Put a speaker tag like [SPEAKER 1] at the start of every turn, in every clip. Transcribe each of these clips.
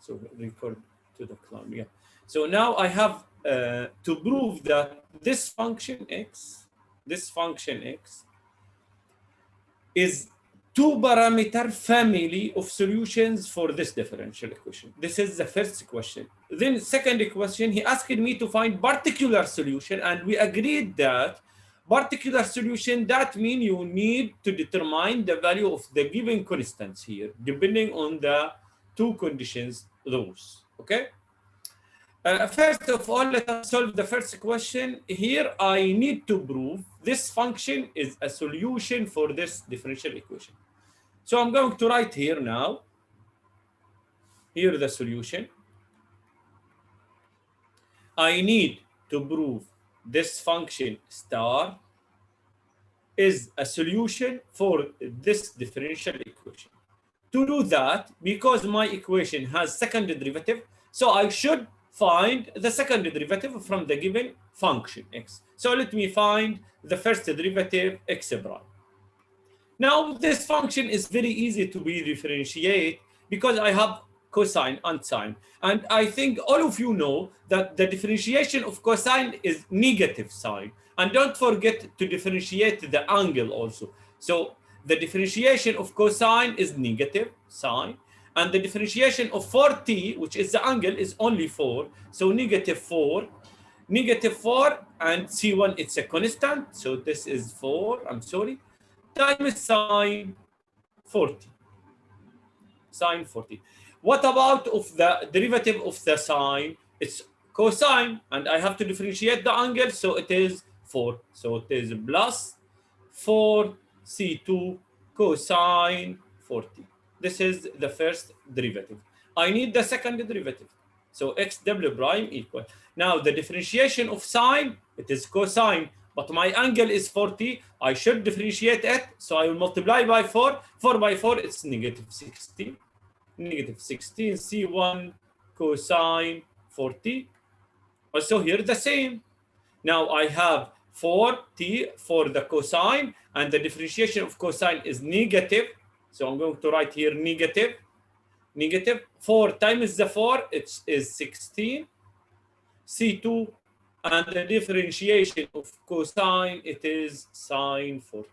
[SPEAKER 1] So record to the cloud. Yeah. So now I have to prove that this function x is two-parameter family of solutions for this differential equation. This is the first question. Then second question, he asked me to find particular solution, and we agreed that particular solution, that means you need to determine the value of the given constants here, depending on the two conditions, those, okay? First of all, let us solve the first question. Here, I need to prove this function is a solution for this differential equation. So I'm going to write here now. Here the solution. I need to prove this function star is a solution for this differential equation. To do that, because my equation has second derivative, so I should find the second derivative from the given function x. So let me find the first derivative x prime. Now this function is very easy to be differentiated because I have cosine and sine. And I think all of you know that the differentiation of cosine is negative sine. And don't forget to differentiate the angle also. So the differentiation of cosine is negative sine. And the differentiation of 4t, which is the angle, is only 4. So negative 4. Negative 4 and C1, it's a constant. So this is 4, I'm sorry, times sine 40. Sine 40. What about of the derivative of the sine? It's cosine, and I have to differentiate the angle, so it is 4. So it is plus 4 C2 cosine 40. This is the first derivative. I need the second derivative. So x double prime equal. Now the differentiation of sine, it is cosine, but my angle is 40. I should differentiate it. So I will multiply by 4. 4 by 4, it's negative 16. Negative 16 C1 cosine 40. Also here the same. Now I have 4t for the cosine, and the differentiation of cosine is negative. So I'm going to write here negative. Negative 4 times the 4, it is 16. C2, and the differentiation of cosine, it is sine 40.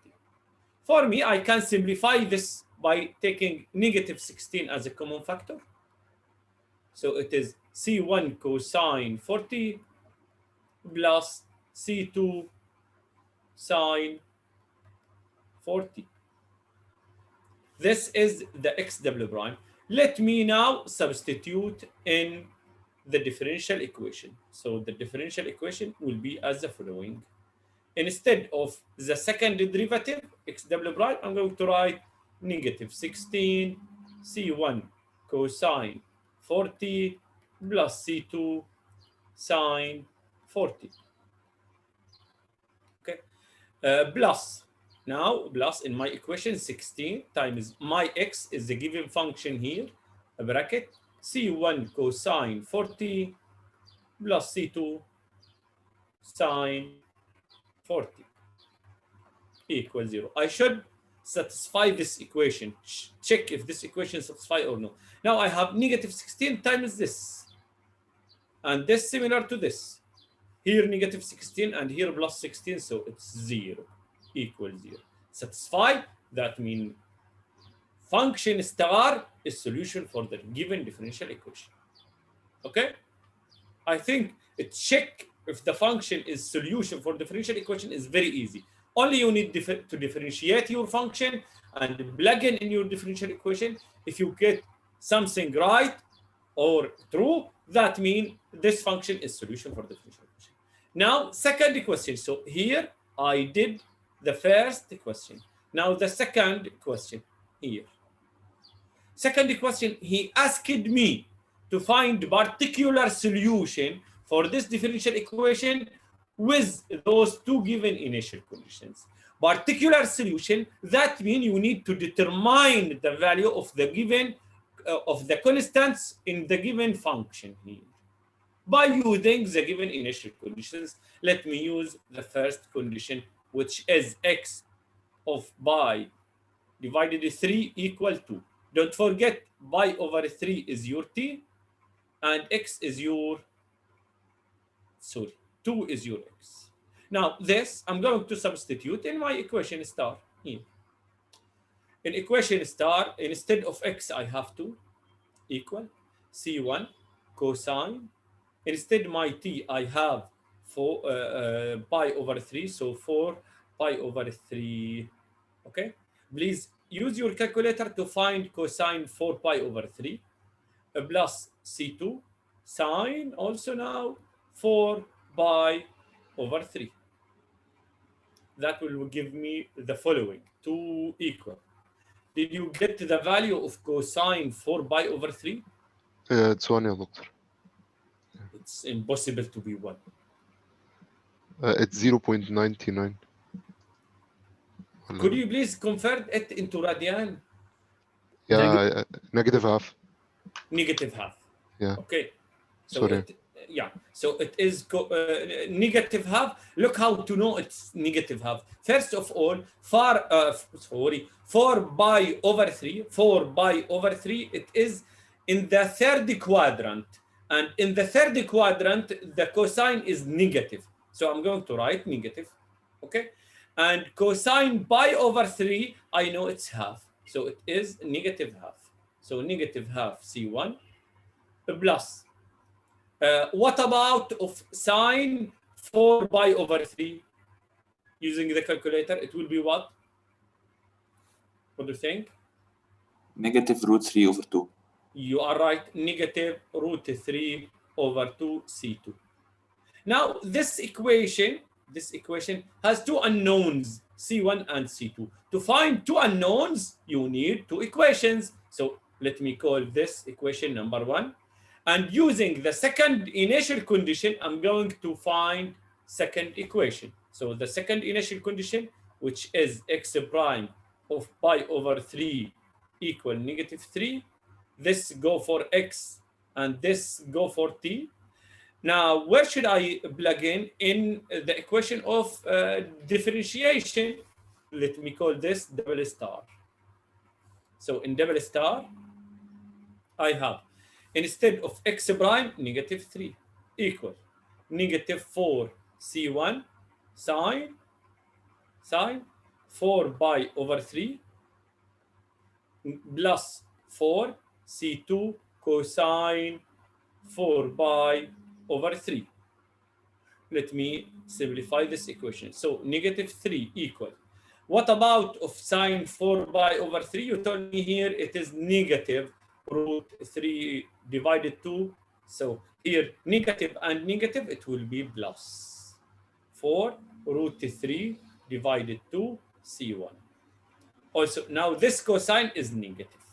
[SPEAKER 1] For me, I can simplify this by taking negative 16 as a common factor. So it is C1 cosine 40 plus C2 sine 40. This is the x double prime. Let me now substitute in the differential equation. So the differential equation will be as the following. Instead of the second derivative, x double prime, I'm going to write negative 16 C1 cosine 40 plus C2 sine 40. Okay. Plus. Now, plus in my equation 16 times my x is the given function here, a bracket, C1 cosine 40 plus C2 sine 40 equals 0. I should satisfy this equation. Check if this equation is satisfied or no. Now I have negative 16 times this. And this similar to this. Here negative 16 and here plus 16, so it's 0 equals 0. Satisfy, that means function star is solution for the given differential equation. Okay? I think check if the function is solution for differential equation is very easy. Only you need to differentiate your function and plug in your differential equation. If you get something right or true, that means this function is solution for differential equation. Now, second question. So here I did the first question. Now the second question here. Second question, he asked me to find particular solution for this differential equation with those two given initial conditions. Particular solution, that means you need to determine the value of the given of the constants in the given function here by using the given initial conditions. Let me use the first condition, which is x of pi divided by 3 equal to. Don't forget, pi over 3 is your t, and x is your, sorry, 2 is your x. Now this, I'm going to substitute in my equation star here. In equation star, instead of x, I have to equal C1 cosine. Instead my t, I have 4 pi over 3, so 4 pi over 3. Okay, please use your calculator to find cosine 4 pi over 3 plus C2 sine also now 4 pi over 3. That will give me the following, 2 equal. Did you get the value of cosine 4 pi over 3?
[SPEAKER 2] It's 1 يا دكتور.
[SPEAKER 1] It's impossible to be 1.
[SPEAKER 2] It's 0.99.
[SPEAKER 1] Could you please convert it into radian?
[SPEAKER 2] Yeah, negative half.
[SPEAKER 1] Negative half.
[SPEAKER 2] Yeah.
[SPEAKER 1] Okay. So
[SPEAKER 2] Sorry.
[SPEAKER 1] so it is negative half. Look how to know it's negative half. First of all, 4 pi over 3. 4 pi over 3. It is in the third quadrant, and in the third quadrant the cosine is negative. So I'm going to write negative. Okay. And cosine pi over 3, I know it's half. So it is negative half. So negative half C1 plus. What about of sine 4 pi over 3? Using the calculator, it will be what? What do you think?
[SPEAKER 3] Negative root 3 over 2.
[SPEAKER 1] You are right. Negative root 3 over 2 C2. Now, this equation has two unknowns, C1 and C2. To find two unknowns, you need two equations. So let me call this equation number 1. And using the second initial condition, I'm going to find second equation. So the second initial condition, which is x prime of pi over 3 equal negative 3. This go for x and this go for t. Now, where should I plug in the equation of differentiation? Let me call this double star. So in double star, I have, instead of x prime, negative 3 equal negative 4 C1 sine 4 pi over 3 plus 4 C2 cosine 4 pi over 3. Let me simplify this equation. So negative 3 equal. What about of sine 4 pi over 3? You told me here it is negative root 3 divided 2. So here negative and negative, it will be plus 4 root 3 divided 2 C1. Also, now this cosine is negative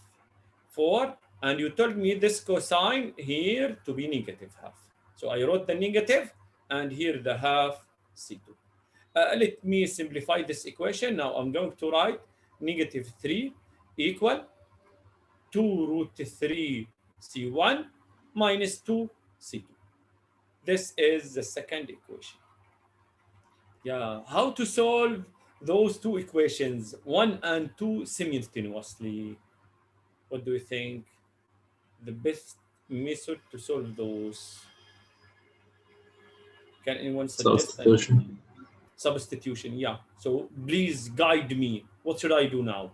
[SPEAKER 1] 4, and you told me this cosine here to be negative half. So I wrote the negative and here the half C2. Let me simplify this equation. Now I'm going to write negative 3 equal 2 root 3 C1 minus 2 C2. This is the second equation. Yeah, how to solve those two equations, 1 and 2 simultaneously? What do you think? The best method to solve those? Can anyone suggest?
[SPEAKER 3] Substitution.
[SPEAKER 1] Substitution, yeah. So please guide me. What should I do now?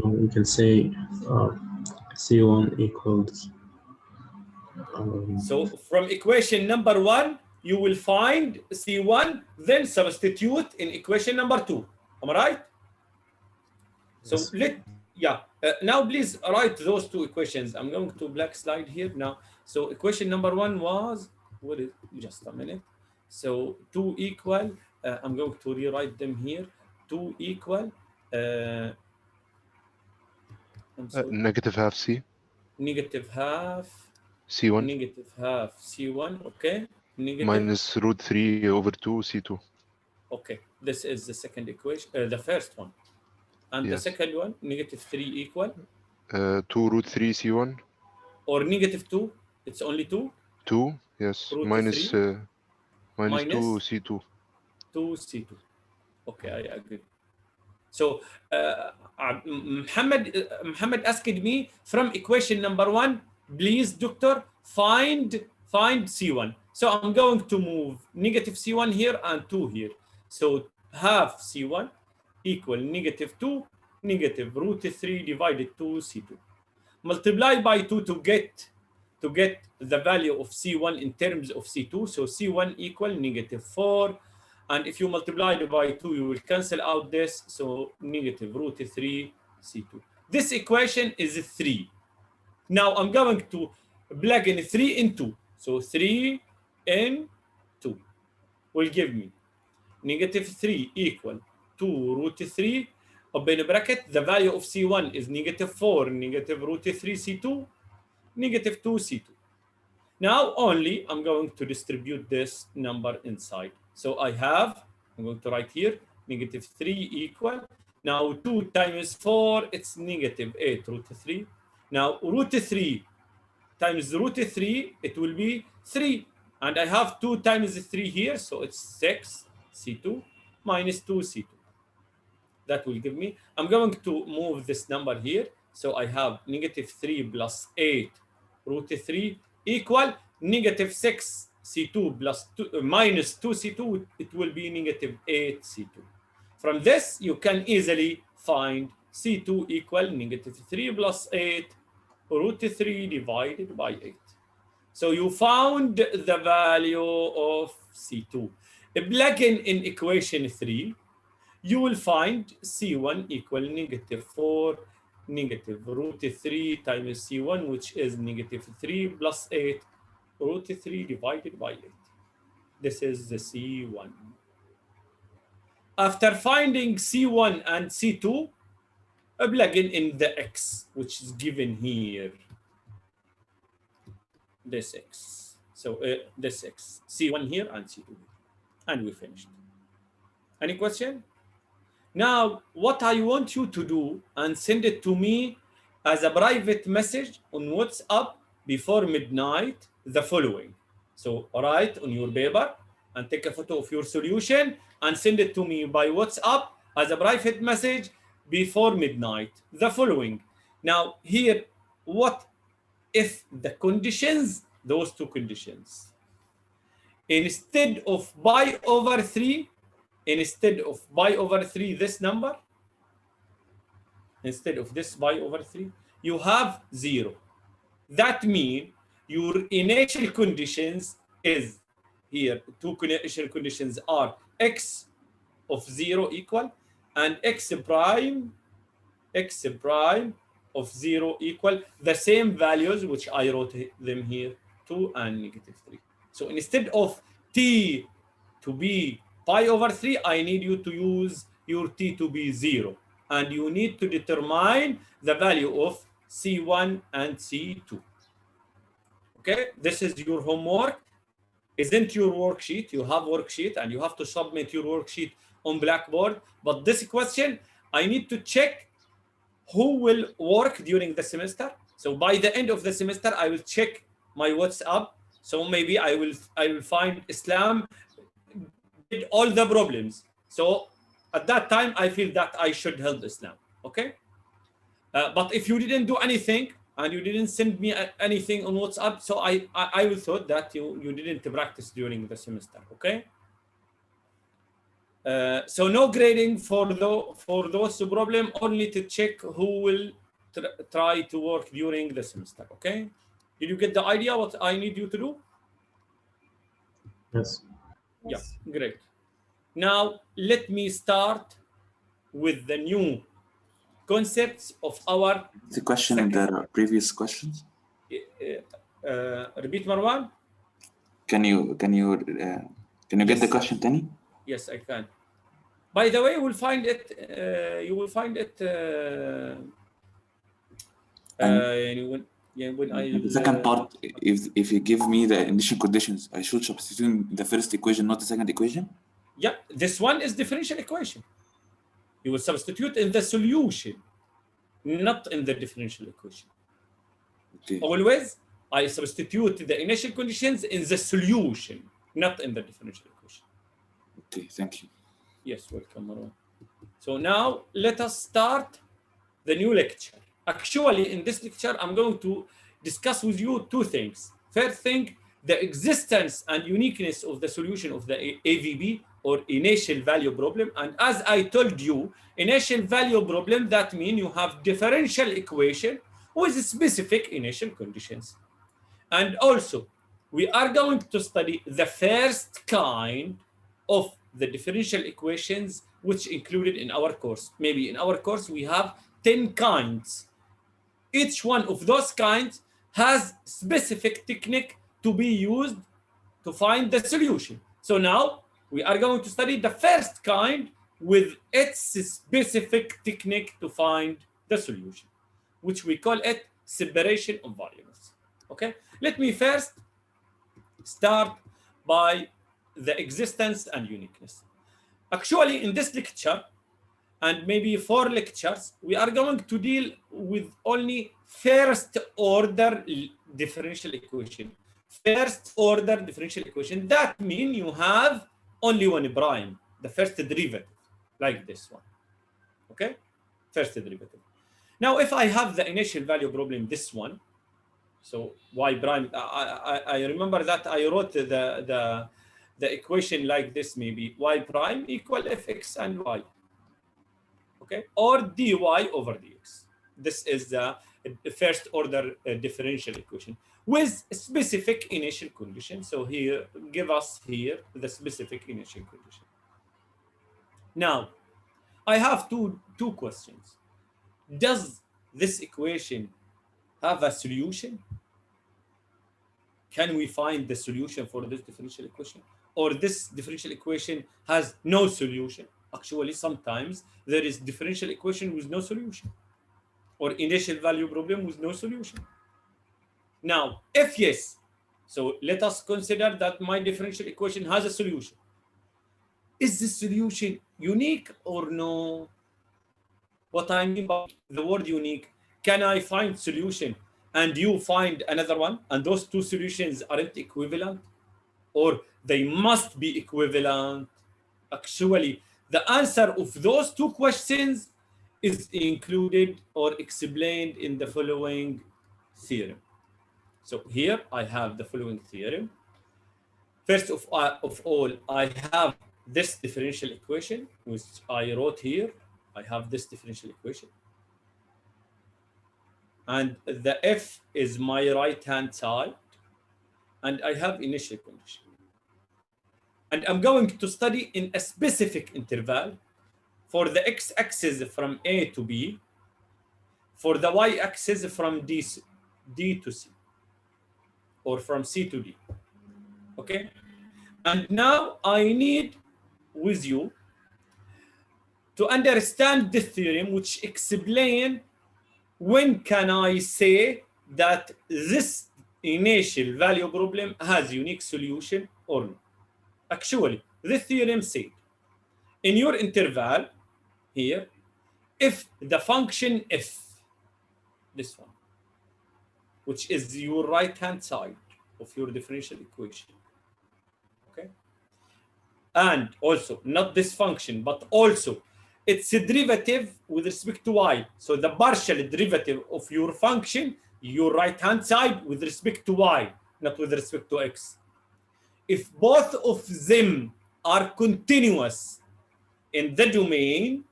[SPEAKER 4] We can say C1 equals.
[SPEAKER 1] So from equation number 1, you will find C1, then substitute in equation number 2. Am I right? So
[SPEAKER 4] Yes.
[SPEAKER 1] now please write those two equations. I'm going to black slide here now. So equation number 1 was, what is, just a minute. So 2 equal, I'm going to rewrite them here. 2 equal,
[SPEAKER 2] Negative half C.
[SPEAKER 1] negative half
[SPEAKER 2] C1.
[SPEAKER 1] Negative half C1, okay. Negative.
[SPEAKER 2] Minus root 3 over 2 C2.
[SPEAKER 1] Okay, this is the second equation, the first one. And the second one, negative 3 equal?
[SPEAKER 2] 2 root 3 C1.
[SPEAKER 1] Or negative 2, it's only 2?
[SPEAKER 2] 2, yes.
[SPEAKER 1] Root
[SPEAKER 2] Minus
[SPEAKER 1] 3?
[SPEAKER 2] minus 2
[SPEAKER 1] Minus
[SPEAKER 2] C2.
[SPEAKER 1] 2 C2. Okay, I agree. So Muhammad asked me from equation number 1, please, doctor, find C1. So I'm going to move negative C1 here and 2 here. So half C1 equal negative 2, negative root 3 divided 2 C2. Multiply by 2 to get the value of C1 in terms of C2. So C1 equal negative 4. And if you multiply it by 2, you will cancel out this. So negative root 3 C2. This equation is 3. Now I'm going to plug in 3 in 2. So 3 in 2 will give me negative 3 equal 2 root 3. Open bracket, the value of C1 is negative 4, negative root 3 C2, negative 2 C2. Now only I'm going to distribute this number inside. So I'm going to write here, negative 3 equal, now 2 times 4, it's negative 8 root 3. Now root 3 times root 3, it will be 3. And I have 2 times 3 here, so it's 6 C2 minus 2 C2. That will give me, I'm going to move this number here. So I have negative 3 plus 8 root 3 equal negative 6 C2 plus 2, minus 2 C2, it will be negative 8 C2. From this, you can easily find C2 equal negative 3 plus 8 root 3 divided by 8. So you found the value of C2. Plug in equation 3, you will find C1 equal negative 4, negative root 3 times C1, which is negative 3 plus 8 root 3 divided by 8. This is the C1. After finding C1 and C2, plug in the X, which is given here. This X. So this X. C1 here and C2 here. And we finished. Any question? Now, what I want you to do and send it to me as a private message on WhatsApp before midnight, the following. So write on your paper and take a photo of your solution and send it to me by WhatsApp as a private message before midnight, the following. Now here, what if the conditions, those two conditions, instead of pi over 3, this number, instead of this pi over 3, you have 0. That means your initial conditions is here, two initial conditions are x of 0 equal and x prime of 0 equal the same values which I wrote them here, 2 and negative 3. So instead of t to be pi over 3, I need you to use your t to be 0. And you need to determine the value of C1 and C2. Okay, this is your homework. Isn't your worksheet? You have worksheet and you have to submit your worksheet on Blackboard. But this question, I need to check who will work during the semester. So by the end of the semester, I will check my WhatsApp. So maybe I will find Islam did all the problems. So at that time, I feel that I should help Islam. Okay. But if you didn't do anything and you didn't send me anything on WhatsApp, so I will thought that you didn't practice during the semester. Okay. So no grading for those problem, only to check who will try to work during the semester. Okay. Did you get the idea what I need you to do?
[SPEAKER 4] Yes.
[SPEAKER 1] Yeah, great. Now let me start with the new concepts of our.
[SPEAKER 3] The question in the previous questions.
[SPEAKER 1] Repeat, Marwan.
[SPEAKER 3] Can you get the question, Tani?
[SPEAKER 1] Yes, I can. By the way, you will find it. You will find it. When I
[SPEAKER 3] the second part, if you give me the initial conditions, I should substitute the first equation, not the second equation.
[SPEAKER 1] Yeah, this one is differential equation. You will substitute in the solution, not in the differential equation.
[SPEAKER 3] Okay.
[SPEAKER 1] Always, I substitute the initial conditions in the solution, not in the differential equation.
[SPEAKER 3] Okay, thank you.
[SPEAKER 1] Yes, welcome, Marwan. So now let us start the new lecture. Actually, in this lecture, I'm going to discuss with you two things. First thing, the existence and uniqueness of the solution of the AVP, or initial value problem. And as I told you, initial value problem, that means you have differential equation with specific initial conditions. And also, we are going to study the first kind of the differential equations which included in our course. Maybe in our course, we have 10 kinds. Each one of those kinds has specific technique to be used to find the solution. So now we are going to study the first kind with its specific technique to find the solution, which we call it separation of variables. Okay, let me first start by the existence and uniqueness. Actually, in this lecture, and maybe 4 lectures, we are going to deal with only first order differential equation. First order differential equation, that means you have only one prime, the first derivative, like this one. Okay, first derivative. Now, if I have the initial value problem, this one, so y prime, I remember that I wrote the equation like this, maybe y prime equal fx and y. Okay, or dy over dx. This is the first order differential equation with specific initial condition. So here, give us here the specific initial condition. Now, I have two questions. Does this equation have a solution? Can we find the solution for this differential equation? Or this differential equation has no solution? Actually, sometimes there is differential equation with no solution, or initial value problem with no solution. Now, if yes, so let us consider that my differential equation has a solution. Is this solution unique or no? What I mean by the word unique, can I find solution and you find another one, and those two solutions aren't equivalent, or they must be equivalent? Actually, the answer of those two questions is included or explained in the following theorem. So here I have the following theorem. First of all, I have this differential equation, which I wrote here. I have this differential equation. And the f is my right-hand side. And I have initial condition. And I'm going to study in a specific interval for the x-axis from A to B, for the y-axis from D to C, or from C to D. Okay? And now I need with you to understand this theorem, which explain when can I say that this initial value problem has unique solution or not. Actually, this theorem said, in your interval here, if the function f, this one, which is your right-hand side of your differential equation, okay? And also, not this function, but also its derivative with respect to y. So the partial derivative of your function, your right-hand side with respect to y, not with respect to x. If both of them are continuous in the domain,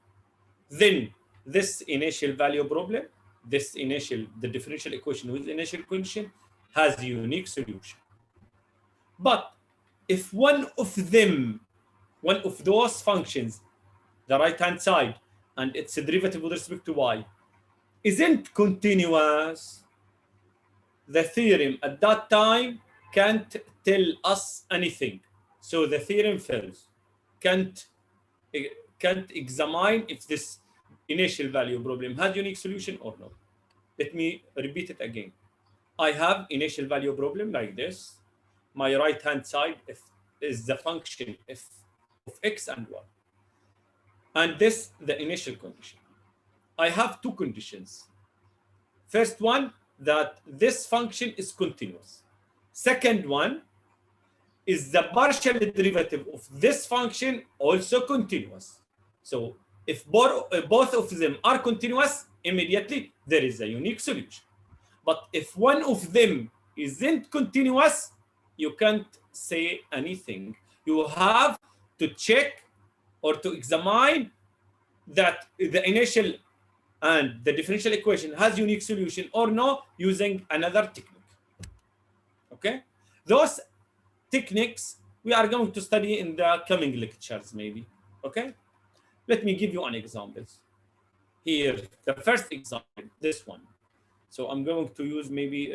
[SPEAKER 1] then this initial value problem, the differential equation with initial condition has a unique solution. But if one of those functions, the right-hand side and its derivative with respect to y, isn't continuous, the theorem at that time can't tell us anything. So the theorem fails. Can't examine if this initial value problem has unique solution or not. Let me repeat it again. I have initial value problem like this. My right-hand side is the function f of x and y. And this the initial condition. I have two conditions. First one, that this function is continuous. Second one is the partial derivative of this function also continuous. So if both of them are continuous, immediately there is a unique solution. But if one of them isn't continuous, you can't say anything. You have to check or to examine that the initial and the differential equation has unique solution or no using another technique. Okay? Those techniques we are going to study in the coming lectures maybe. Okay? Let me give you an example. Here, the first example, this one. So I'm going to use maybe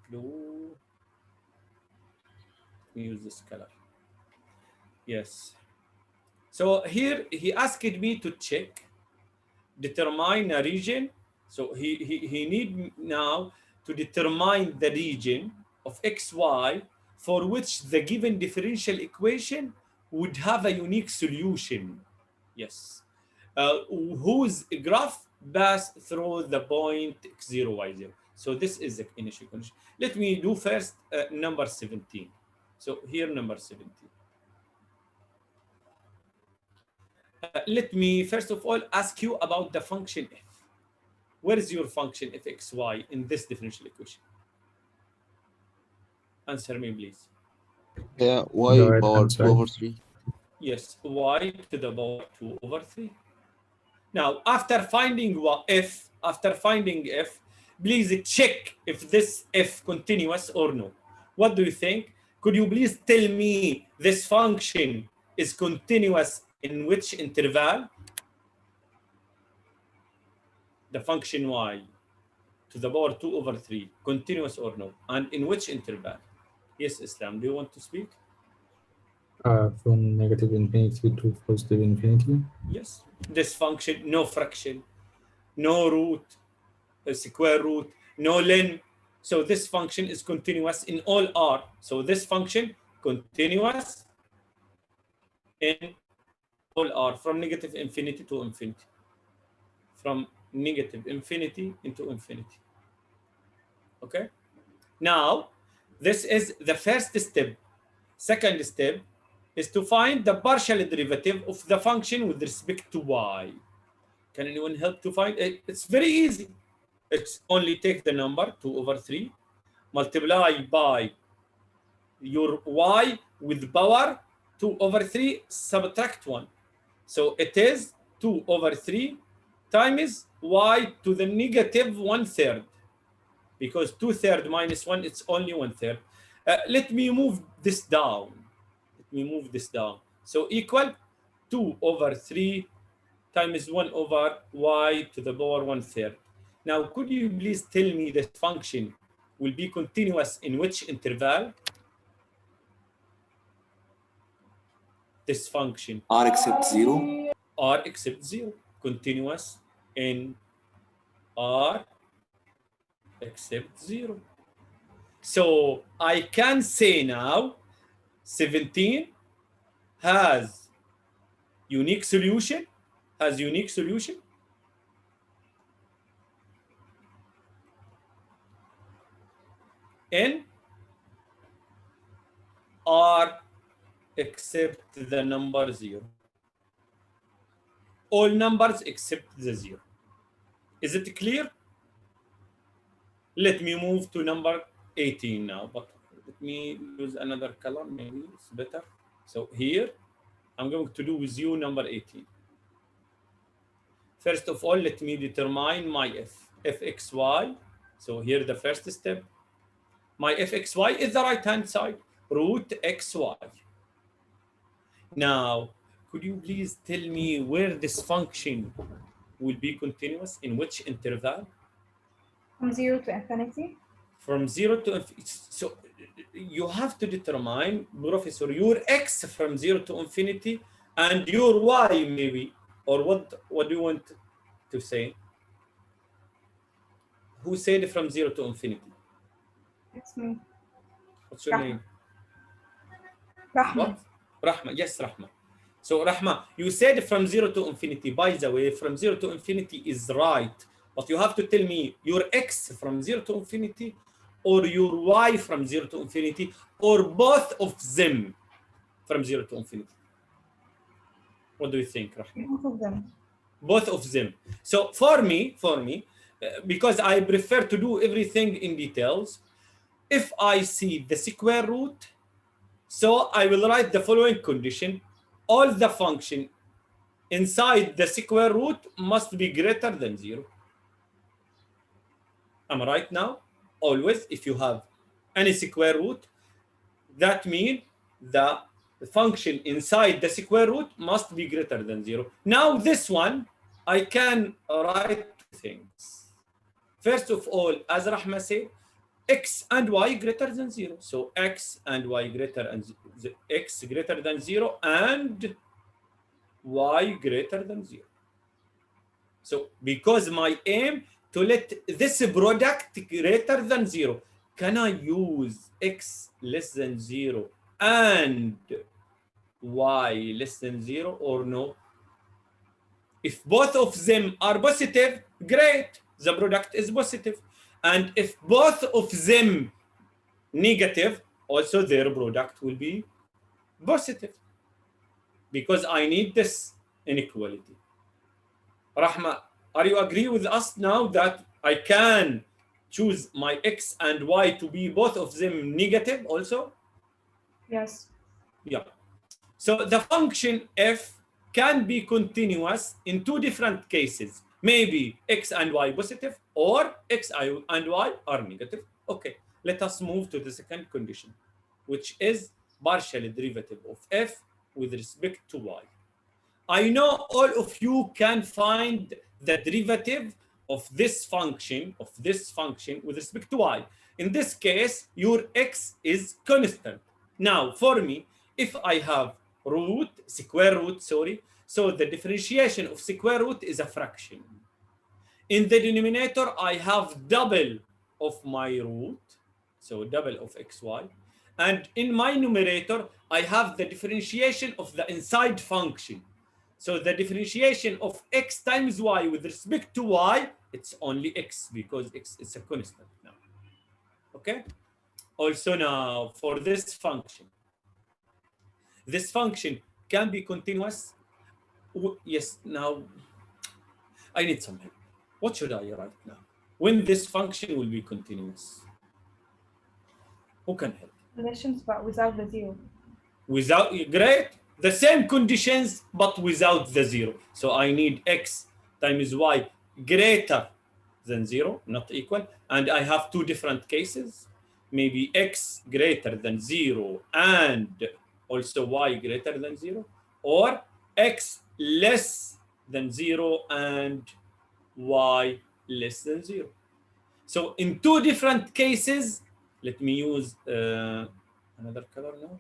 [SPEAKER 1] blue. Let me use this color. Yes. So here he asked me to check, determine a region. So he need now to determine the region of xy for which the given differential equation would have a unique solution. Yes. Whose graph pass through the point x0, y0. So this is the initial condition. Let me do first number 17. So here number 17. Let me first of all ask you about the function f. Where is your function fxy in this differential equation? Answer me, please.
[SPEAKER 5] Yeah, y
[SPEAKER 4] The right
[SPEAKER 5] power
[SPEAKER 4] hand
[SPEAKER 5] 2
[SPEAKER 4] side.
[SPEAKER 5] over 3.
[SPEAKER 1] Yes, y to the power 2 over 3. Now, after finding f, please check if this f continuous or no. What do you think? Could you please tell me this function is continuous in which interval? The function y to the power 2 over 3, continuous or no? And in which interval? Yes, Islam, do you want to speak?
[SPEAKER 4] From negative infinity to positive infinity.
[SPEAKER 1] Yes. This function, no fraction, no root, square root, no len. So this function is continuous in all R. So this function continuous in all R from negative infinity to infinity. From negative infinity into infinity. Okay? Now, this is the first step. Second step is to find the partial derivative of the function with respect to y. Can anyone help to find it? It's very easy. It's only take the number 2 over 3, multiply by your y with power 2 over 3, subtract 1. So it is 2 over 3 times y to the negative 1/3. Because 2/3 minus 1, it's only 1/3. Let me move this down. So equal 2 over 3 times 1 over y to the power 1/3. Now, could you please tell me this function will be continuous in which interval? This function.
[SPEAKER 3] R except 0.
[SPEAKER 1] R except 0. Continuous in R except 0. So I can say now 17 has unique solution. In R except the number 0. All numbers except the 0. Is it clear? Let me move to number 18 now, but let me use another color, maybe it's better. So here, I'm going to do with you number 18. First of all, let me determine my fxy. So here the first step. My fxy is the right-hand side, root xy. Now, could you please tell me where this function will be continuous, in which interval?
[SPEAKER 6] From 0 to infinity.
[SPEAKER 1] From 0 to infinity. So you have to determine, Professor, your x from 0 to infinity and your y maybe, or what do you want to say? Who said from 0 to infinity?
[SPEAKER 6] It's me.
[SPEAKER 1] What's your
[SPEAKER 6] Rahma.
[SPEAKER 1] name?
[SPEAKER 6] Rahma.
[SPEAKER 1] What? Rahma. Yes, Rahma. So Rahma, you said from 0 to infinity. By the way, from 0 to infinity is right. But you have to tell me your x from 0 to infinity or your y from 0 to infinity or both of them from 0 to infinity. What do you think, Rahma?
[SPEAKER 6] Both of them.
[SPEAKER 1] Both of them. So for me, because I prefer to do everything in details. If I see the square root, so I will write the following condition: all the function inside the square root must be greater than 0. Am I right now? Always, if you have any square root, that means the function inside the square root must be greater than 0. Now this one, I can write two things. First of all, as Rahma said, x and y greater than 0. So x and y greater than x greater than 0 and y greater than 0. So because my aim to let this product greater than 0, can I use x less than 0 and y less than 0 or no? If both of them are positive, great, the product is positive. And if both of them negative, also their product will be positive, because I need this inequality. Rahma, are you agree with us now that I can choose my x and y to be both of them negative also?
[SPEAKER 6] Yes.
[SPEAKER 1] Yeah. So the function f can be continuous in two different cases. Maybe x and y positive or x and y are negative. Okay, let us move to the second condition, which is partial derivative of f with respect to y. I know all of you can find the derivative of this function with respect to y. In this case, your x is constant. Now, for me, if I have square root, so the differentiation of square root is a fraction. In the denominator, I have double of my root, so double of xy. And in my numerator, I have the differentiation of the inside function. So the differentiation of x times y with respect to y, it's only x, because x is a constant now. Okay? Also now, for this function can be continuous. Yes, now I need some help. What should I write now? When this function will be continuous? Who can help?
[SPEAKER 6] Conditions, but without the 0.
[SPEAKER 1] Without, great. The same conditions, but without the 0. So I need x times y greater than 0, not equal. And I have two different cases. Maybe x greater than 0 and also y greater than 0. Or x less than 0 and y less than 0. So in two different cases, let me use another color now.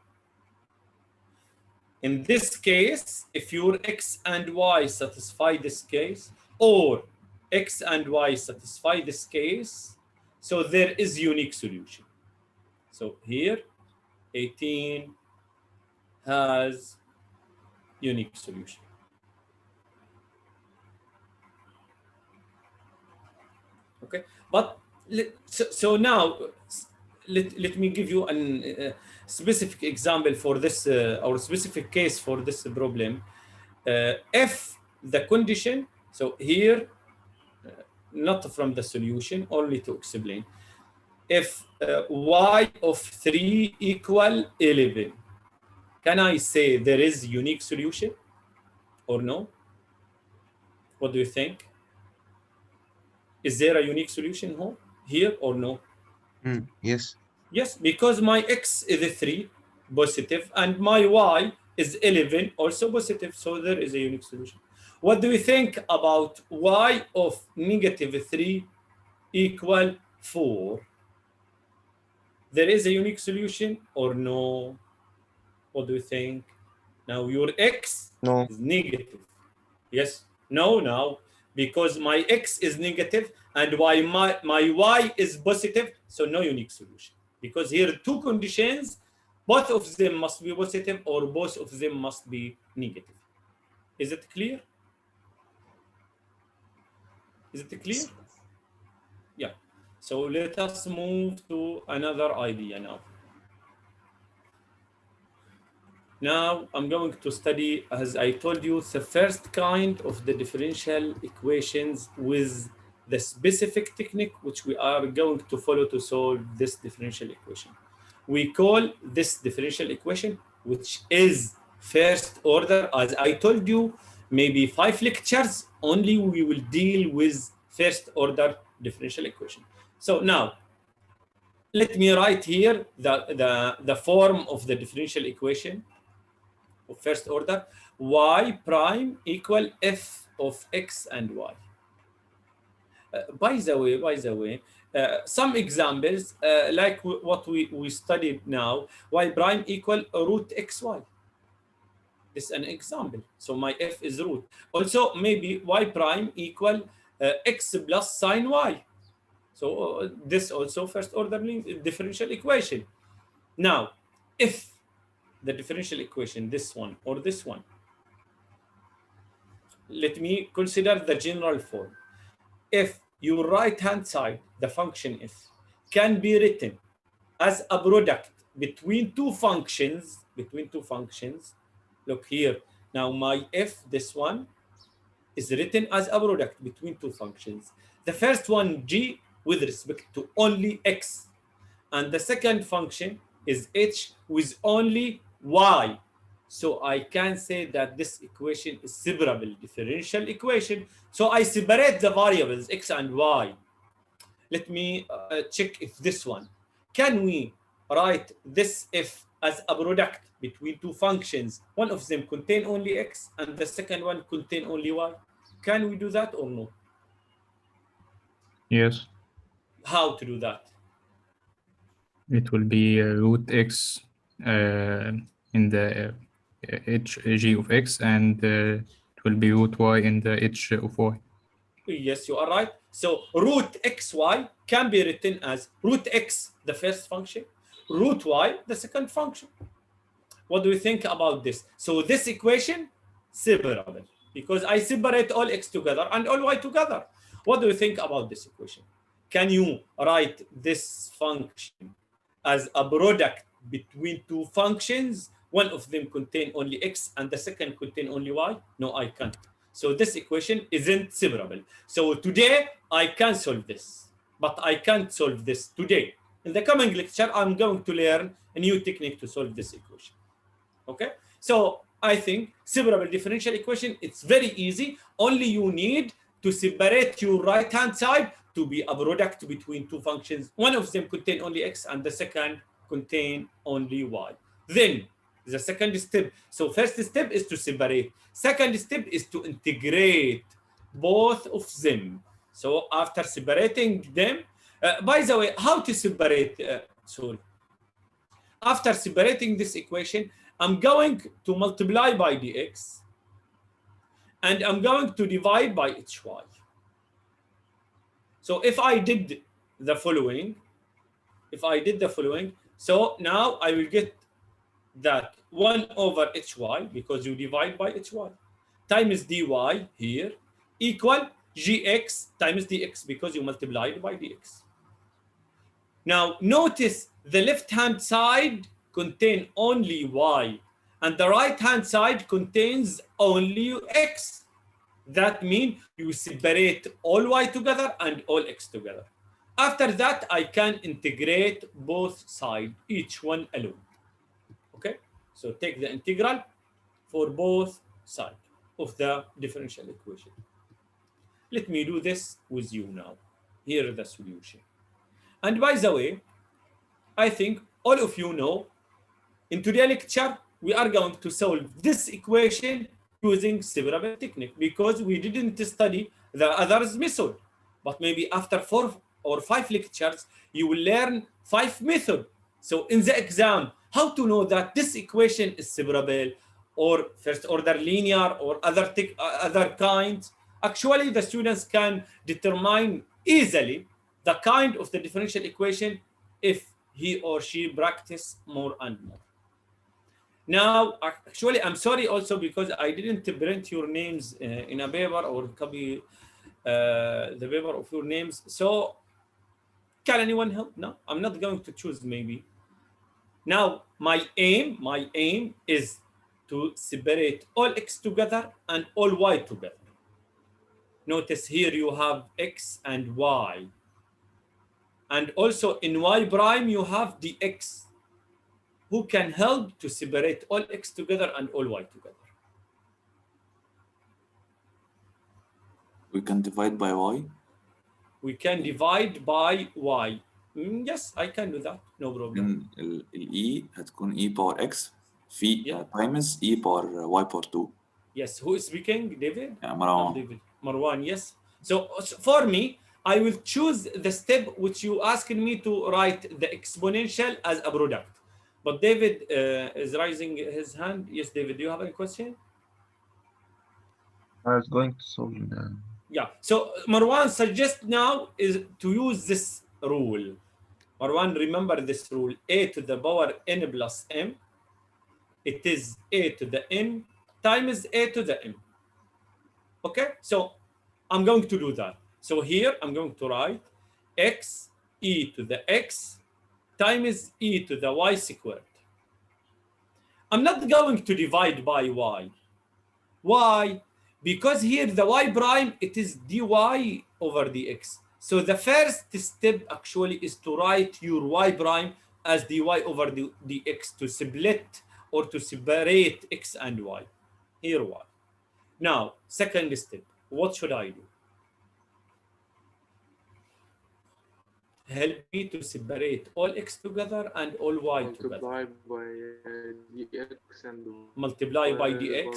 [SPEAKER 1] In this case, if your x and y satisfy this case, or x and y satisfy this case, so there is unique solution. So here, 18 has unique solution. Okay, but so now let me give you a specific example for this or specific case for this problem. If the condition, so here, not from the solution, only to explain. If y of 3 equal 11, can I say there is unique solution or no? What do you think? Is there a unique solution here or no?
[SPEAKER 5] Yes.
[SPEAKER 1] Yes, because my x is a 3 positive and my y is 11 also positive, so there is a unique solution. What do you think about y of negative 3 equal 4? There is a unique solution or no? What do you think? Now your x is negative. Yes, no, now, because my x is negative and my y is positive, so no unique solution. Because here two conditions, both of them must be positive or both of them must be negative. Is it clear? Is it clear? Yeah. So let us move to another idea now. Now I'm going to study, as I told you, the first kind of the differential equations with the specific technique which we are going to follow to solve this differential equation. We call this differential equation, which is first order. As I told you, maybe 5 lectures only we will deal with first order differential equation. So now, let me write here the form of the differential equation of first order. Y prime equal f of x and y. By the way, some examples like what we studied now, y prime equal root xy. This is an example. So my f is root. Also, maybe y prime equal x plus sine y. So this also first order differential equation. Now, if the differential equation, this one or this one, let me consider the general form. If your right-hand side, the function f, can be written as a product between two functions, look here. Now my f, this one, is written as a product between two functions. The first one, g, with respect to only x. And the second function is h with only y. So I can say that this equation is separable differential equation. So I separate the variables x and y. Let me check if this one. Can we write this f as a product between two functions? One of them contain only x and the second one contain only y. Can we do that or no?
[SPEAKER 4] Yes.
[SPEAKER 1] How to do that?
[SPEAKER 4] It will be root x in the hg of x, and it will be root y in the h of y.
[SPEAKER 1] Yes, you are right. So root xy can be written as root x, the first function, root y, the second function. What do you think about this? So this equation, separable, because I separate all x together and all y together. What do you think about this equation? Can you write this function as a product between two functions? One of them contain only x and the second contain only y? No, I can't. So this equation isn't separable. So today I can solve this, but I can't solve this today. In the coming lecture, I'm going to learn a new technique to solve this equation. Okay? So I think separable differential equation, it's very easy. Only you need to separate your right-hand side to be a product between two functions. One of them contain only x and the second contain only y. Then the second step. So first step is to separate. Second step is to integrate both of them. So after separating them, by the way, how to separate? After separating this equation, I'm going to multiply by dx, and I'm going to divide by hy. So if I did the following, so now I will get that 1 over hy, because you divide by hy, times dy here, equal gx times dx, because you multiplied by dx. Now notice the left-hand side contain only y, and the right-hand side contains only x. That means you separate all y together and all x together. After that, I can integrate both sides, each one alone. Okay, so take the integral for both sides of the differential equation. Let me do this with you now. Here is the solution. And by the way, I think all of you know, in today's lecture, we are going to solve this equation using separable technique, because we didn't study the others method. But maybe after 4 or 5 lectures, you will learn 5 methods. So in the exam, how to know that this equation is separable or first order linear or other kinds? Actually, the students can determine easily the kind of the differential equation if he or she practice more and more. Now, actually, I'm sorry also because I didn't print your names in a paper or copy the paper of your names. So can anyone help? No, I'm not going to choose maybe. Now, my aim is to separate all x together and all y together. Notice here you have x and y. And also in y prime, you have dx, who can help to separate all x together and all y together.
[SPEAKER 3] We can divide by y.
[SPEAKER 1] We can divide by y. Yes, I can do that. No problem.
[SPEAKER 3] then E هتكون E power x في
[SPEAKER 1] Yeah.
[SPEAKER 3] times E power y power 2.
[SPEAKER 1] Yes, who is speaking? David?
[SPEAKER 3] Yeah,
[SPEAKER 1] Not
[SPEAKER 3] Marwan.
[SPEAKER 1] David. Marwan, yes. So for me, I will choose the step which you asked me to write the exponential as a product. But David is raising his hand. Yes, David, do you have any question?
[SPEAKER 5] I was going to solve the
[SPEAKER 1] Yeah. So Marwan suggests now is to use this rule. Marwan, remember this rule: a to the power n plus m. It is a to the n times a to the m. Okay, so I'm going to do that. So here I'm going to write x e to the x times e to the y squared. I'm not going to divide by y. Why? Because here the y prime, it is dy over dx. So the first step actually is to write your y prime as dy over dx to split or to separate x and y. Here y. Now, second step, what should I do? Help me to separate all x together and all y together.
[SPEAKER 7] Multiply by dx and
[SPEAKER 1] Multiply by
[SPEAKER 7] power
[SPEAKER 1] dx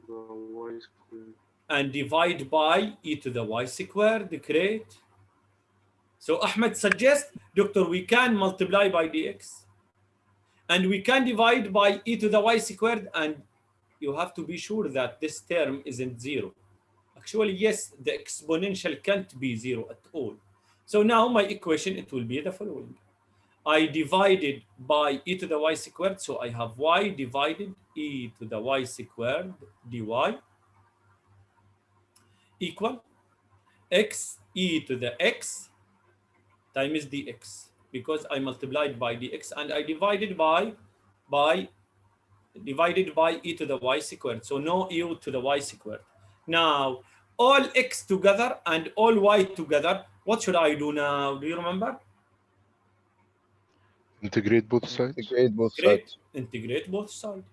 [SPEAKER 7] of y squared.
[SPEAKER 1] and divide by e to the y squared. Great. So Ahmed suggests, doctor, we can multiply by dx and we can divide by e to the y squared, and you have to be sure that this term isn't zero. Actually, yes, the exponential can't be zero at all. So now my equation, it will be the following. I divided by e to the y squared, so I have y divided e to the y squared dy equal x e to the x times dx, because I multiplied by dx and I divided by e to the y squared, so no e to the y squared. Now all x together and all y together, what should I do now? Do you remember?
[SPEAKER 2] Integrate both sides.
[SPEAKER 5] integrate both
[SPEAKER 1] Great.
[SPEAKER 5] sides.
[SPEAKER 1] Integrate both sides.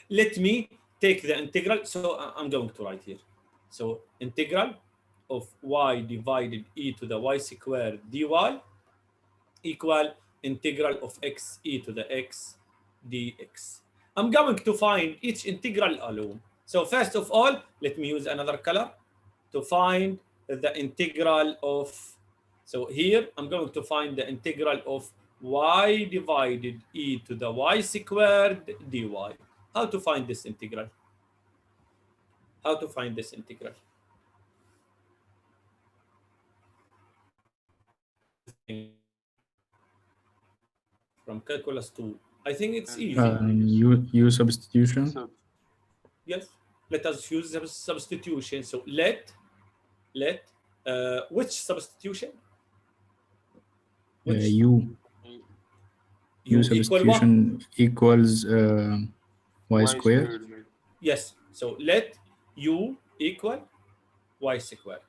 [SPEAKER 1] Let me take the integral. So I'm going to write here. So integral of y divided e to the y squared dy equal integral of x e to the x dx. I'm going to find each integral alone. So first of all, let me use another color to find the integral of, so here I'm going to find the integral of y divided e to the y squared dy. How to find this integral? How to find this integral? From calculus 2. I think it's easy.
[SPEAKER 4] Use substitution.
[SPEAKER 7] So
[SPEAKER 1] Yes, let us use the substitution. So let which substitution? Which
[SPEAKER 4] U
[SPEAKER 1] u equal what?
[SPEAKER 4] substitution equals y squared.
[SPEAKER 7] maybe.
[SPEAKER 1] Yes. So let u equal y squared.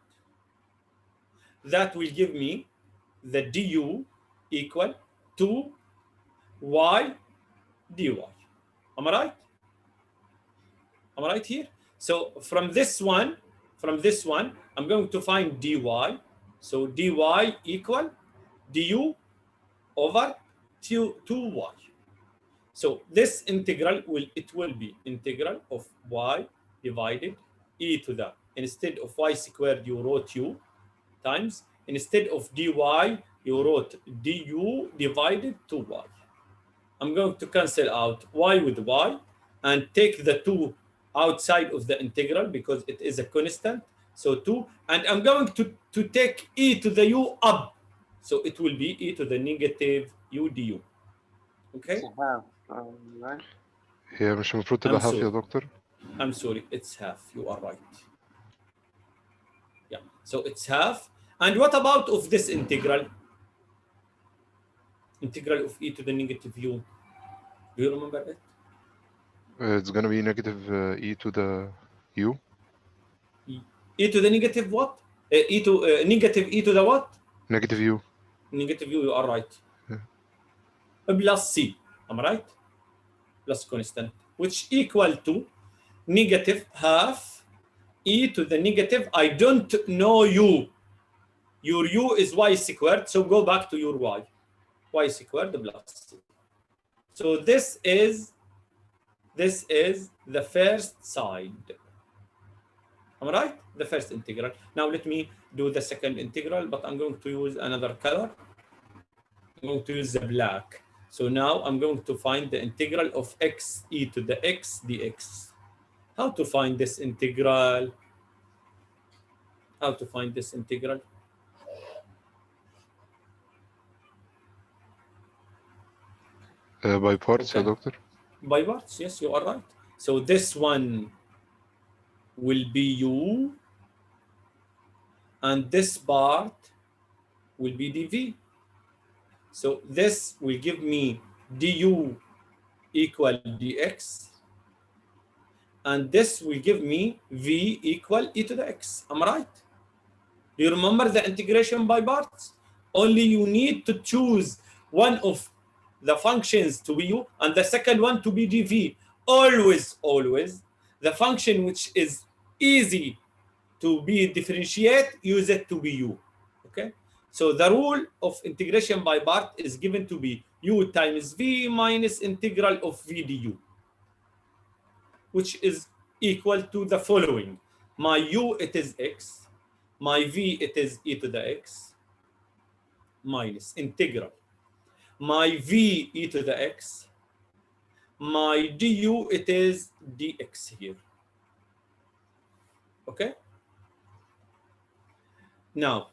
[SPEAKER 1] That will give me the du equal to y dy. Am I right? Am I right here? So from this one, I'm going to find dy. So dy equal du over 2y. So this integral will be integral of y divided e to the, instead of y squared you wrote u times, instead of dy you wrote du divided 2y. I'm going to cancel out y with y and take the 2 outside of the integral because it is a constant. So 2, and I'm going to take e to the u up. So it will be e to the negative u du. Okay?
[SPEAKER 7] Right?
[SPEAKER 2] هي مش المفروض تبقى
[SPEAKER 1] I'm
[SPEAKER 2] half يا
[SPEAKER 1] sorry.
[SPEAKER 2] دكتور؟
[SPEAKER 1] I'm sorry, it's half. You are right. Yeah, so it's half. And what about of this integral? Integral of e to the negative u. Do you remember it?
[SPEAKER 2] It's gonna be negative e to the u.
[SPEAKER 1] e to the negative what? Negative e to the what?
[SPEAKER 2] Negative U.
[SPEAKER 1] Negative u, you are right.
[SPEAKER 2] Yeah.
[SPEAKER 1] Plus c, am I right? Plus constant, which equal to negative half e to the negative, I don't know u. Your u is y squared, so go back to your y squared plus c. So this is the first side. Am I right? The first integral. Now let me do the second integral, but I'm going to use another color. I'm going to use the black. So now I'm going to find the integral of x e to the x dx. How to find this integral? How to find this integral?
[SPEAKER 2] By parts,
[SPEAKER 1] Okay.
[SPEAKER 2] Doctor.
[SPEAKER 1] By parts, yes, you are right. So this one will be u, and this part will be dv. So this will give me du equal dx, and this will give me v equal e to the x. Am I right? Do you remember the integration by parts? Only you need to choose one of the functions to be u and the second one to be dv. Always, always, the function which is easy to be differentiate, use it to be u. Okay? So the rule of integration by part is given to be u times v minus integral of v du, which is equal to the following. My u, it is x. My v, it is e to the x minus integral. My v, e to the x. My du, it is dx here. Okay? Now,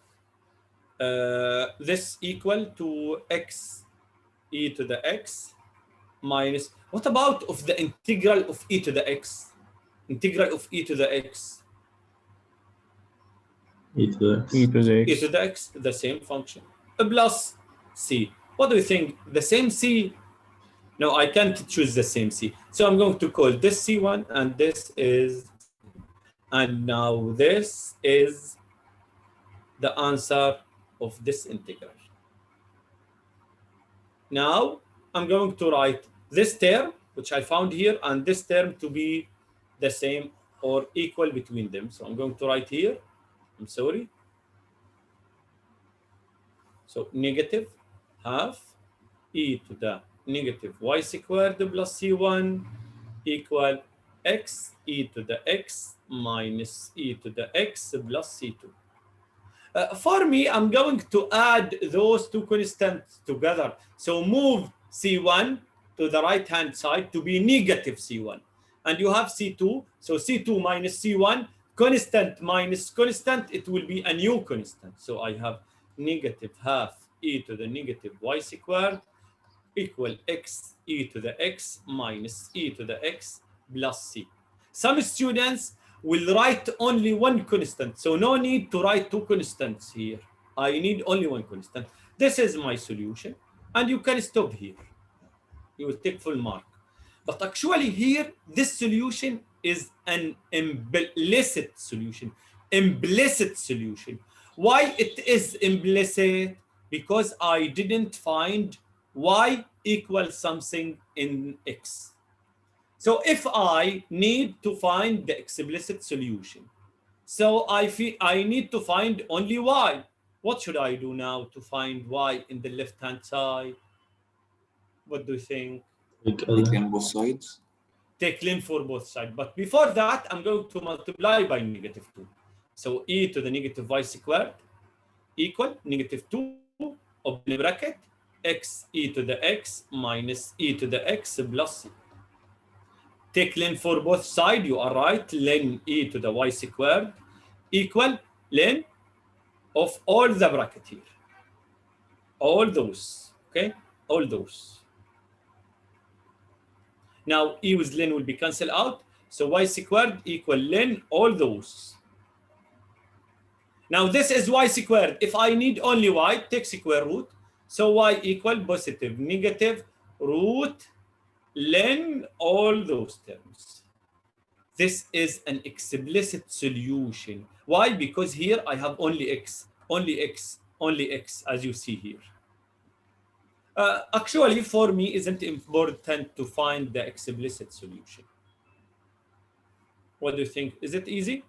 [SPEAKER 1] this equal to x e to the x minus, what about of the integral of e to the x? Integral of e to the x.
[SPEAKER 5] e to the x.
[SPEAKER 4] e to the
[SPEAKER 1] E
[SPEAKER 4] x.
[SPEAKER 1] to the x, the same function. Plus c. What do you think? The same c? No, I can't choose the same c. So I'm going to call this c1, and this is, and now this is the answer of this integral. Now I'm going to write this term, which I found here, and this term to be the same or equal between them. So I'm going to write here, I'm sorry. So negative half e to the negative y squared plus c1 equal x e to the x minus e to the x plus c2. For me, I'm going to add those two constants together. So move c1 to the right-hand side to be negative c1. And you have c2. So c2 minus c1, constant minus constant, it will be a new constant. So I have negative half e to the negative y squared equal x e to the x minus e to the x plus c. Some students will write only one constant, so no need to write two constants here. I need only one constant. This is my solution, and you can stop here. You will take full mark. But actually here, this solution is an implicit solution. Implicit solution. Why it is implicit? Because I didn't find y equals something in x. So if I need to find the explicit solution, so I need to find only y. What should I do now to find y in the left-hand side? What do you think?
[SPEAKER 5] Take
[SPEAKER 3] Take in both sides.
[SPEAKER 1] Take lim for both sides. But before that, I'm going to multiply by negative 2. So e to the negative y squared equal negative 2, open bracket, x e to the x minus e to the x plus c. Take len for both sides, you are right, len e to the y squared equal len of all the bracket here. All those, okay? All those. Now e with len will be cancelled out, so y squared equal len all those. Now this is y squared. If I need only y, take square root. So y equal positive, negative, root, len all those terms. This is an explicit solution. Why? Because here I have only x, as you see here. Actually, for me, isn't important to find the explicit solution. What do you think? Is it easy?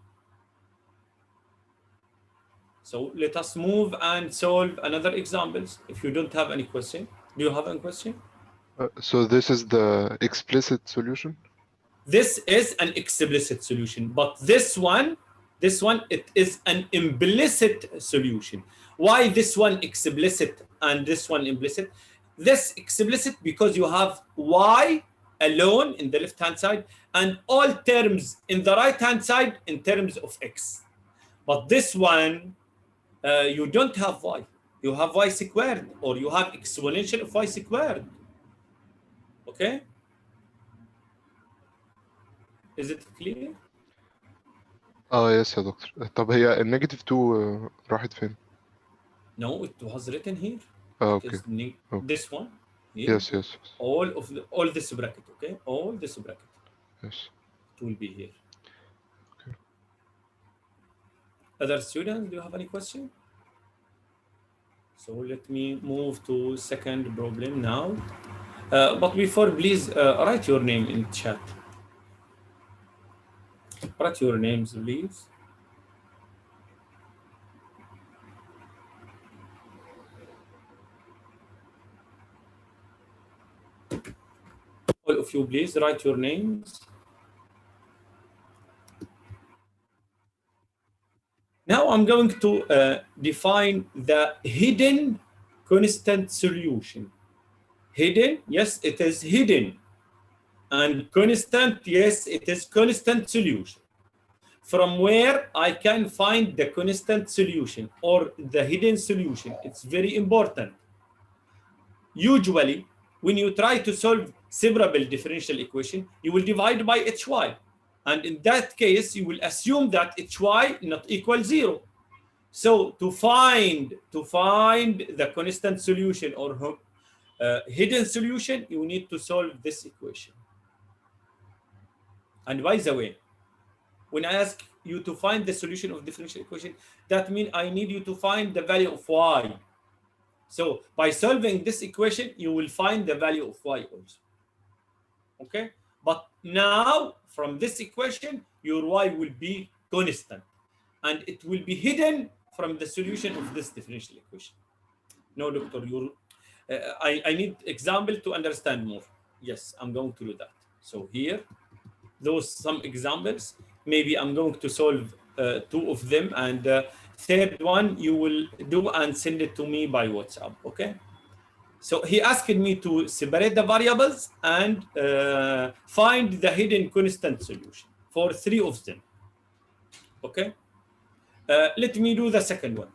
[SPEAKER 1] So let us move and solve another examples. If you don't have any question, do you have any question?
[SPEAKER 2] So this is the explicit solution?
[SPEAKER 1] This is an explicit solution, but this one, it is an implicit solution. Why this one explicit and this one implicit? This explicit because you have y alone in the left hand side and all terms in the right hand side in terms of x. But this one, you don't have y. You have y squared, or you have exponential of y squared. Okay? Is it clear?
[SPEAKER 2] يس يا دكتور. طب هي النيجاتيف 2 راحت فين؟
[SPEAKER 1] No, it was written here.
[SPEAKER 2] اوكي.
[SPEAKER 1] Okay. This one. Here.
[SPEAKER 2] Yes.
[SPEAKER 1] All this bracket, okay? All this bracket.
[SPEAKER 2] Yes.
[SPEAKER 1] It will be here.
[SPEAKER 2] Okay.
[SPEAKER 1] Other students, do you have any question? So let me move to second problem now. But before, please write your name in chat. Write your names, please. All of you, please write your names. Now I'm going to define the hidden constant solution. Hidden, yes, it is hidden. And constant, yes, it is constant solution. From where I can find the constant solution or the hidden solution, it's very important. Usually, when you try to solve separable differential equation, you will divide by hy. And in that case, you will assume that hy not equal 0. So to find the constant solution or hidden solution, you need to solve this equation. And by the way, when I ask you to find the solution of differential equation, that means I need you to find the value of y. So by solving this equation, you will find the value of y also. Okay? But now, from this equation, your y will be constant. And it will be hidden from the solution of this differential equation. No, doctor, I need example to understand more. Yes, I'm going to do that. So here, some examples. Maybe I'm going to solve 2 of them, and third one you will do and send it to me by WhatsApp, okay? So he asked me to separate the variables and find the hidden constant solution for 3 of them, okay? Let me do the second one.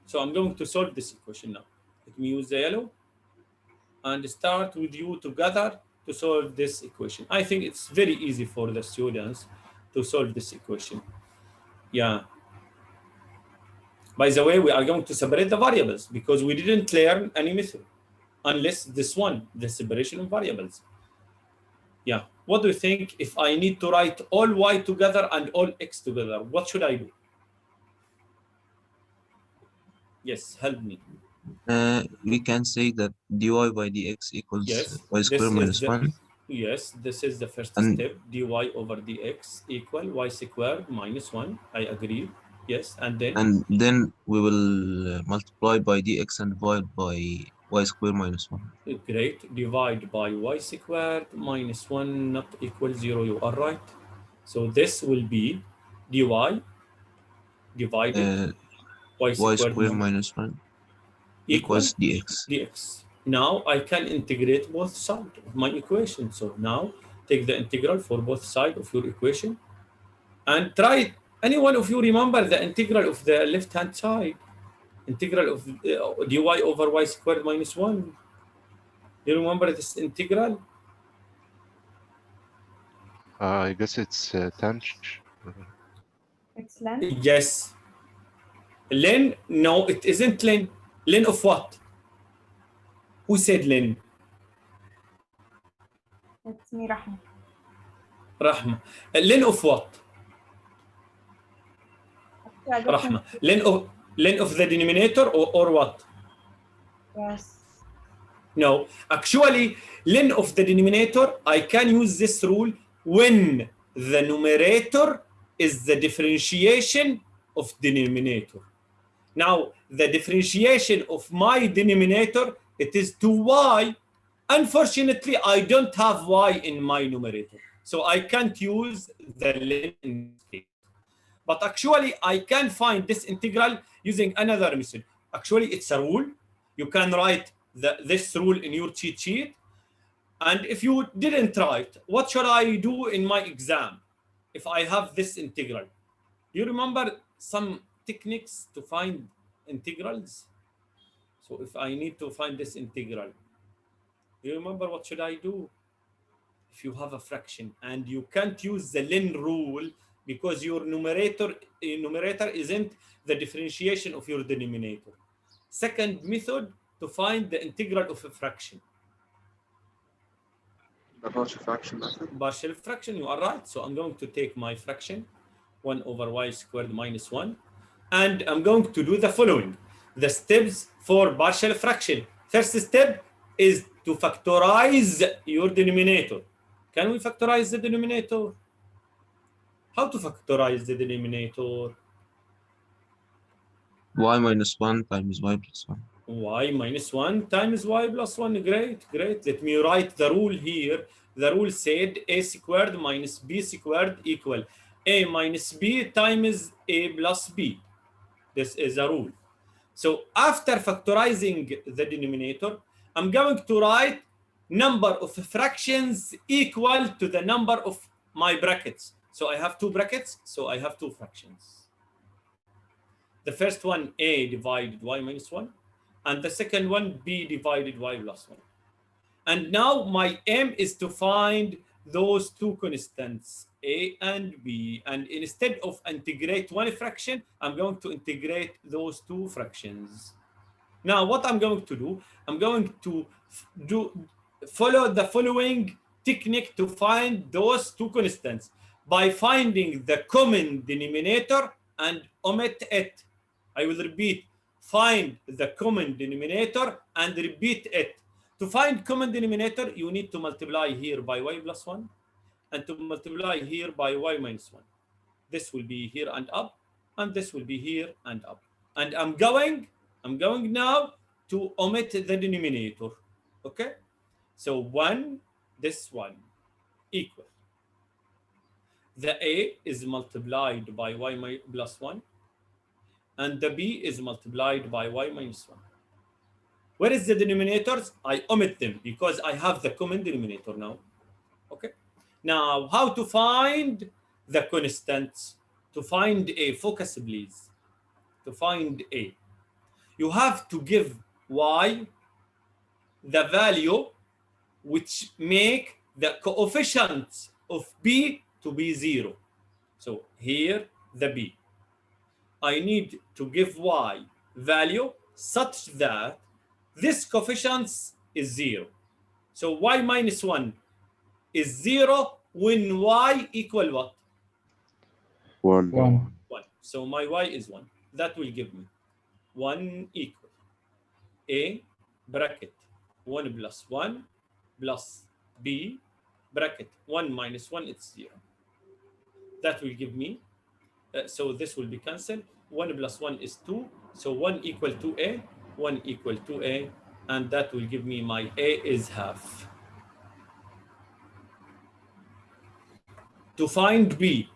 [SPEAKER 1] So I'm going to solve this equation now. Let me use the yellow and start with you together to solve this equation. I think it's very easy for the students to solve this equation. Yeah. By the way, we are going to separate the variables because we didn't learn any method unless this one, the separation of variables. Yeah. What do you think if I need to write all y together and all x together? What should I do? Yes, help me.
[SPEAKER 5] We can say that dy by dx equals y squared minus 1.
[SPEAKER 1] Yes, this is the first step. Dy over dx equal y squared minus 1. I agree. Yes, and then
[SPEAKER 5] we will multiply by dx and divide by y squared minus 1.
[SPEAKER 1] Great. Divide by y squared minus 1 not equal 0. You are right. So this will be dy divided y squared
[SPEAKER 5] minus 1 equals dx.
[SPEAKER 1] Now I can integrate both sides of my equation. So now take the integral for both sides of your equation and try it. Any one of you remember the integral of the left-hand side? Integral of dy over y squared minus 1. Do you remember this integral?
[SPEAKER 2] I guess it's tanh.
[SPEAKER 6] It's len.
[SPEAKER 1] Yes. Len? No, it isn't len. Len of what? Who said len?
[SPEAKER 6] It's me, Rahma.
[SPEAKER 1] Rahma. Len of what?
[SPEAKER 6] Yeah,
[SPEAKER 1] Rahma.
[SPEAKER 6] differentiation.
[SPEAKER 1] Ln of the denominator or what?
[SPEAKER 6] Yes.
[SPEAKER 1] No, actually, ln of the denominator, I can use this rule when the numerator is the differentiation of denominator. Now, the differentiation of my denominator, it is 2y. Unfortunately, I don't have y in my numerator, so I can't use the ln in this case. But actually, I can find this integral using another method. Actually, it's a rule. You can write this rule in your cheat sheet. And if you didn't write, what should I do in my exam if I have this integral? Do you remember some techniques to find integrals? So if I need to find this integral, do you remember what should I do? If you have a fraction and you can't use the ln rule because your numerator isn't the differentiation of your denominator. Second method to find the integral of a fraction.
[SPEAKER 7] The partial fraction method.
[SPEAKER 1] Partial fraction, you are right. So I'm going to take my fraction, 1 over y squared minus 1, and I'm going to do the following. The steps for partial fraction. First step is to factorize your denominator. Can we factorize the denominator? How to factorize the denominator?
[SPEAKER 5] y minus 1 times y plus 1.
[SPEAKER 1] Y minus 1 times y plus 1. Great, great. Let me write the rule here. The rule said a squared minus b squared equal a minus b times a plus b. This is a rule. So after factorizing the denominator, I'm going to write number of fractions equal to the number of my brackets. So I have 2 brackets, so I have 2 fractions. The first one, a divided y minus 1, and the second one, b divided y plus 1. And now my aim is to find those 2 constants, a and b, and instead of integrate one fraction, I'm going to integrate those 2 fractions. Now what I'm going to do, I'm going to follow the following technique to find those 2 constants by finding the common denominator and omit it. I will repeat, find the common denominator and repeat it. To find common denominator, you need to multiply here by y plus 1 and to multiply here by y minus 1. This will be here and up, and this will be here and up. And I'm going now to omit the denominator. Okay? So 1, this one, equal. The a is multiplied by y plus 1, and the b is multiplied by y minus 1. Where is the denominators? I omit them because I have the common denominator now. Okay. Now, how to find the constants? To find a, focus please. To find a, you have to give y the value which make the coefficients of b to be 0. So here, the b. I need to give y value such that this coefficient is 0. So y minus 1 is 0 when y equal what?
[SPEAKER 2] 1.
[SPEAKER 4] 1.
[SPEAKER 1] 1. So my y is 1. That will give me 1 equal a bracket 1 plus 1 plus b bracket 1 minus 1, it's 0. That will give me, so this will be cancelled. 1 plus 1 is 2. So 1 equal to a, 1 equal to a, and that will give me my a is half. To find b,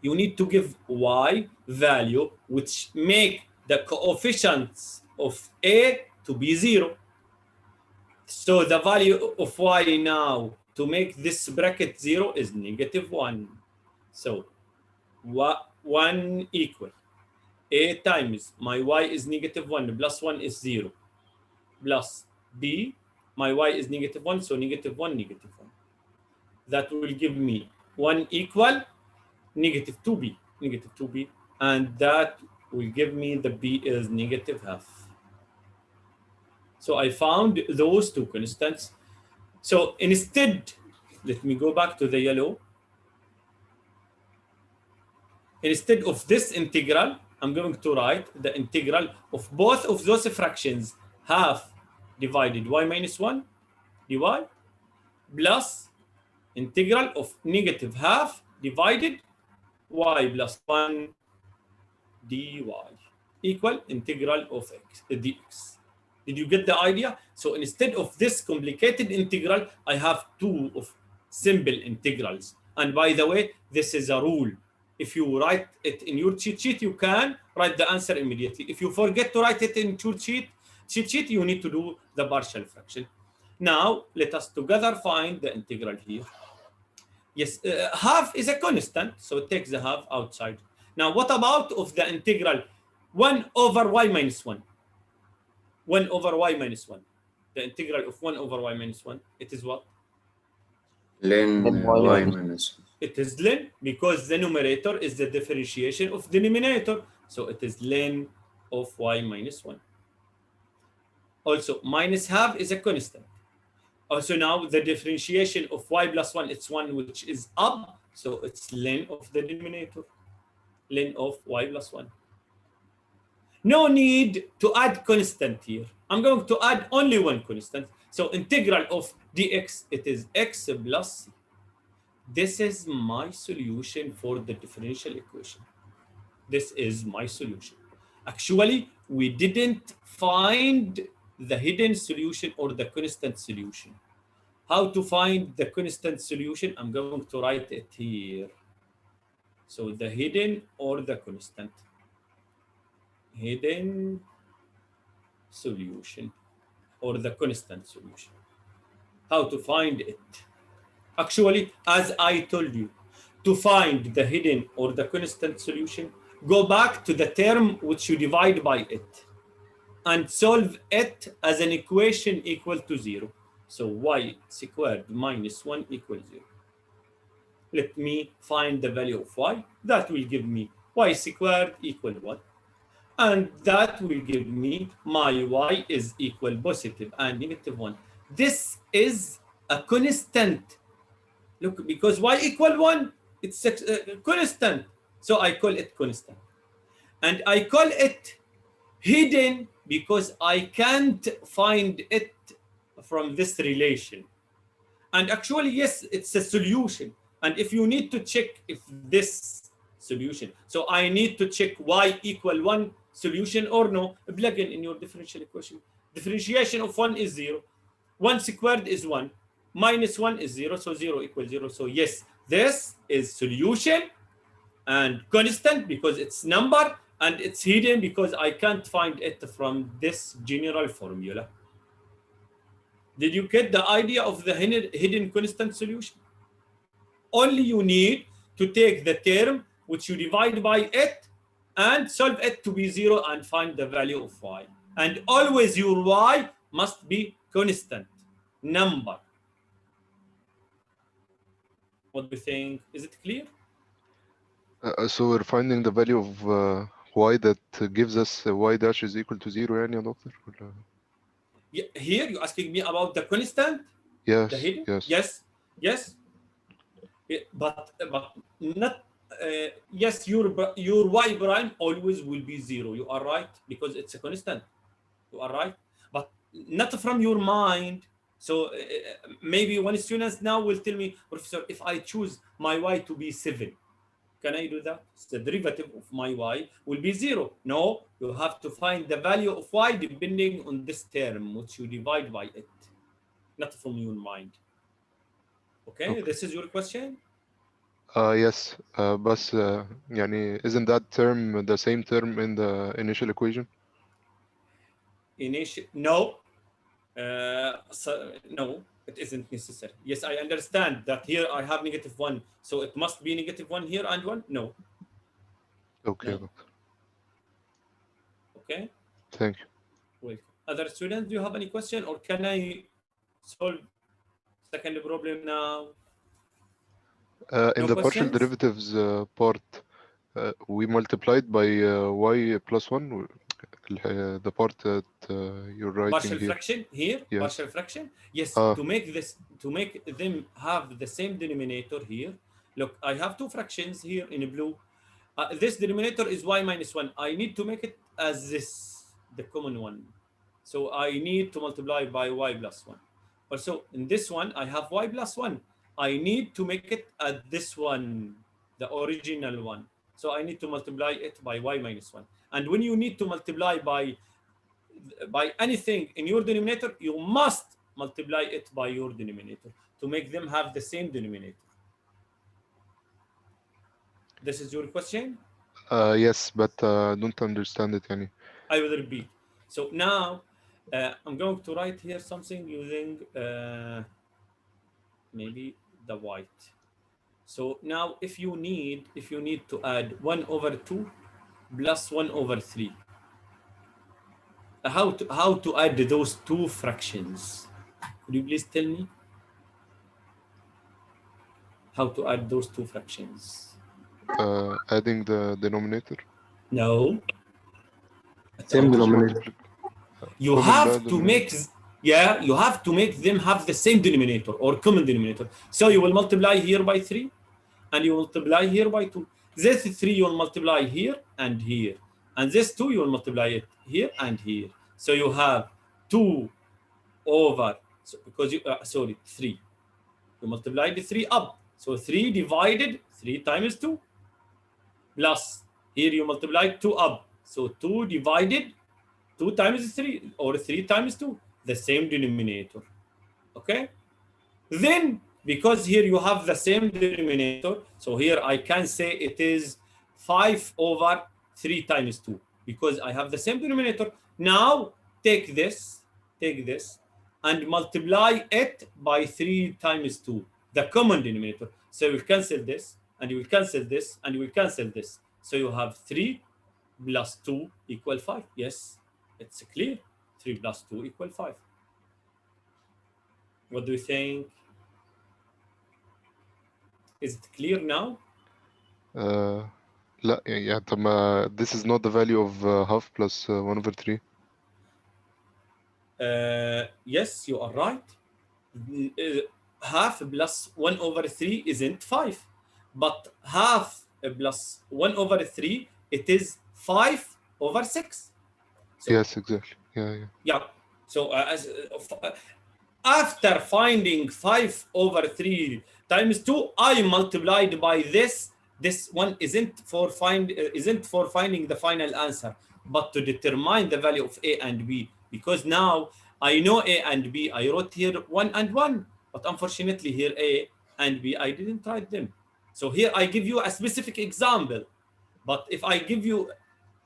[SPEAKER 1] you need to give y value which make the coefficients of a to be 0. So the value of y now to make this bracket 0 is -1. So 1 equal a times my y is -1 plus 1 is 0 plus b, my y is -1, so -1, -1. That will give me 1 equal -2b, -2b, and that will give me the b is -half. So I found those 2 constants. So instead, let me go back to the yellow. Instead of this integral, I'm going to write the integral of both of those fractions, half divided y minus 1 dy plus integral of negative half divided y plus 1 dy equal integral of x dx. Did you get the idea? So instead of this complicated integral, I have two of simple integrals. And by the way, this is a rule. If you write it in your cheat sheet, you can write the answer immediately. If you forget to write it in your cheat sheet, you need to do the partial fraction. Now, let us together find the integral here. Yes, half is a constant, so it takes the half outside. Now, what about of the integral 1 over y minus 1? 1 over y minus 1. The integral of 1 over y minus 1, it is what?
[SPEAKER 8] Ln y minus.
[SPEAKER 1] It is ln because the numerator is the differentiation of the denominator. So it is ln of y minus 1. Also, minus half is a constant. Also now the differentiation of y plus 1, it's 1 which is up. So it's ln of the denominator. Ln of y plus 1. No need to add constant here. I'm going to add only one constant. So integral of dx, it is x plus c. This is my solution for the differential equation. This is my solution. Actually, we didn't find the hidden solution or the constant solution. How to find the constant solution? I'm going to write it here. So the hidden or the constant. Hidden solution or the constant solution. How to find it? Actually, as I told you, to find the hidden or the constant solution, go back to the term which you divide by it and solve it as an equation equal to 0. So y squared minus 1 equals 0. Let me find the value of y. That will give me y squared equal 1. And that will give me my y is equal positive and negative 1. This is a constant. Look, because y equal 1, it's a constant. So I call it constant. And I call it hidden because I can't find it from this relation. And actually, yes, it's a solution. And if you need to check if this solution, so I need to check y equal 1 solution or no, plug in your differential equation. Differentiation of 1 is 0. 1 squared is 1. Minus 1 is 0, so 0 equals 0. So yes, this is solution and constant because it's number, and it's hidden because I can't find it from this general formula. Did you get the idea of the hidden constant solution? Only you need to take the term which you divide by it and solve it to be 0 and find the value of y. And always your y must be constant, number. What do you think? Is it clear?
[SPEAKER 2] So we're finding the value of y that gives us y dash is equal to 0 يعني يا دكتور ولا؟
[SPEAKER 1] Here you're asking me about the constant?
[SPEAKER 2] Yes,
[SPEAKER 1] The hidden?
[SPEAKER 2] yes.
[SPEAKER 1] Yes. But not yes, your y prime always will be 0. You are right, because it's a constant. You are right, but not from your mind. So maybe one student now will tell me, Professor, if I choose my y to be 7, can I do that? The derivative of my y will be 0. No, you have to find the value of y depending on this term which you divide by it, not from your mind. Okay, this is your question?
[SPEAKER 2] Yes, بس يعني isn't that term the same term in the initial equation?
[SPEAKER 1] No. No, it isn't necessary. Yes, I understand that here I have -1, so it must be -1 here and 1. No.
[SPEAKER 2] Okay,
[SPEAKER 1] No. Okay.
[SPEAKER 2] Thank you.
[SPEAKER 1] Welcome. Other students, do you have any question, or can I solve second problem now?
[SPEAKER 2] In the partial derivatives part, we multiplied by y plus 1, the part that you're writing
[SPEAKER 1] partial
[SPEAKER 2] here.
[SPEAKER 1] Fraction here,
[SPEAKER 2] yes.
[SPEAKER 1] Partial fraction. Yes, to make them have the same denominator here. Look, I have two fractions here in blue. This denominator is y minus 1. I need to make it as this, the common one. So I need to multiply by y plus 1. Also, in this one, I have y plus 1. I need to make it at this one, the original one. So I need to multiply it by y minus 1. And when you need to multiply by anything in your denominator, you must multiply it by your denominator to make them have the same denominator. This is your question?
[SPEAKER 2] Yes, but don't understand it, yani.
[SPEAKER 1] I will repeat. So now I'm going to write here something using maybe the white. So now if you need to add 1 over 2 plus 1 over 3, how to add those two fractions? Could you please tell me how to add those two fractions?
[SPEAKER 2] Adding the denominator.
[SPEAKER 1] No.
[SPEAKER 7] Same denominator.
[SPEAKER 1] You have to make, you have to make them have the same denominator or common denominator. So you will multiply here by 3 and you multiply here by 2. This 3 you will multiply here and here. And this 2 you will multiply it here and here. So you have 2 over, so because you, 3. You multiply the 3 up. So 3 divided 3 times 2 plus here you multiply 2 up. So 2 divided 2 times 3 or 3 times 2, the same denominator. Okay? Then because here you have the same denominator, so here I can say it is 5 over 3 times 2 because I have the same denominator. Now take this and multiply it by 3 times 2, the common denominator. So you will cancel this and you will cancel this and you will cancel this. So you have 3 plus 2 equal 5. Yes, it's clear. 3 plus 2 equal 5. What do you think? Is it clear now?
[SPEAKER 2] لا يعني طب ما this is not the value of half plus 1 over 3.
[SPEAKER 1] Yes, you are right. Half plus 1 over 3 isn't 5, but half plus 1 over 3, it is 5 over 6. So,
[SPEAKER 2] Yes, exactly. Yeah.
[SPEAKER 1] So after finding 5 over 3 times 2, I multiplied by this. This one isn't for finding the final answer, but to determine the value of A and B. Because now I know A and B. I wrote here 1 and 1, but unfortunately here A and B, I didn't write them. So here I give you a specific example. But if I give you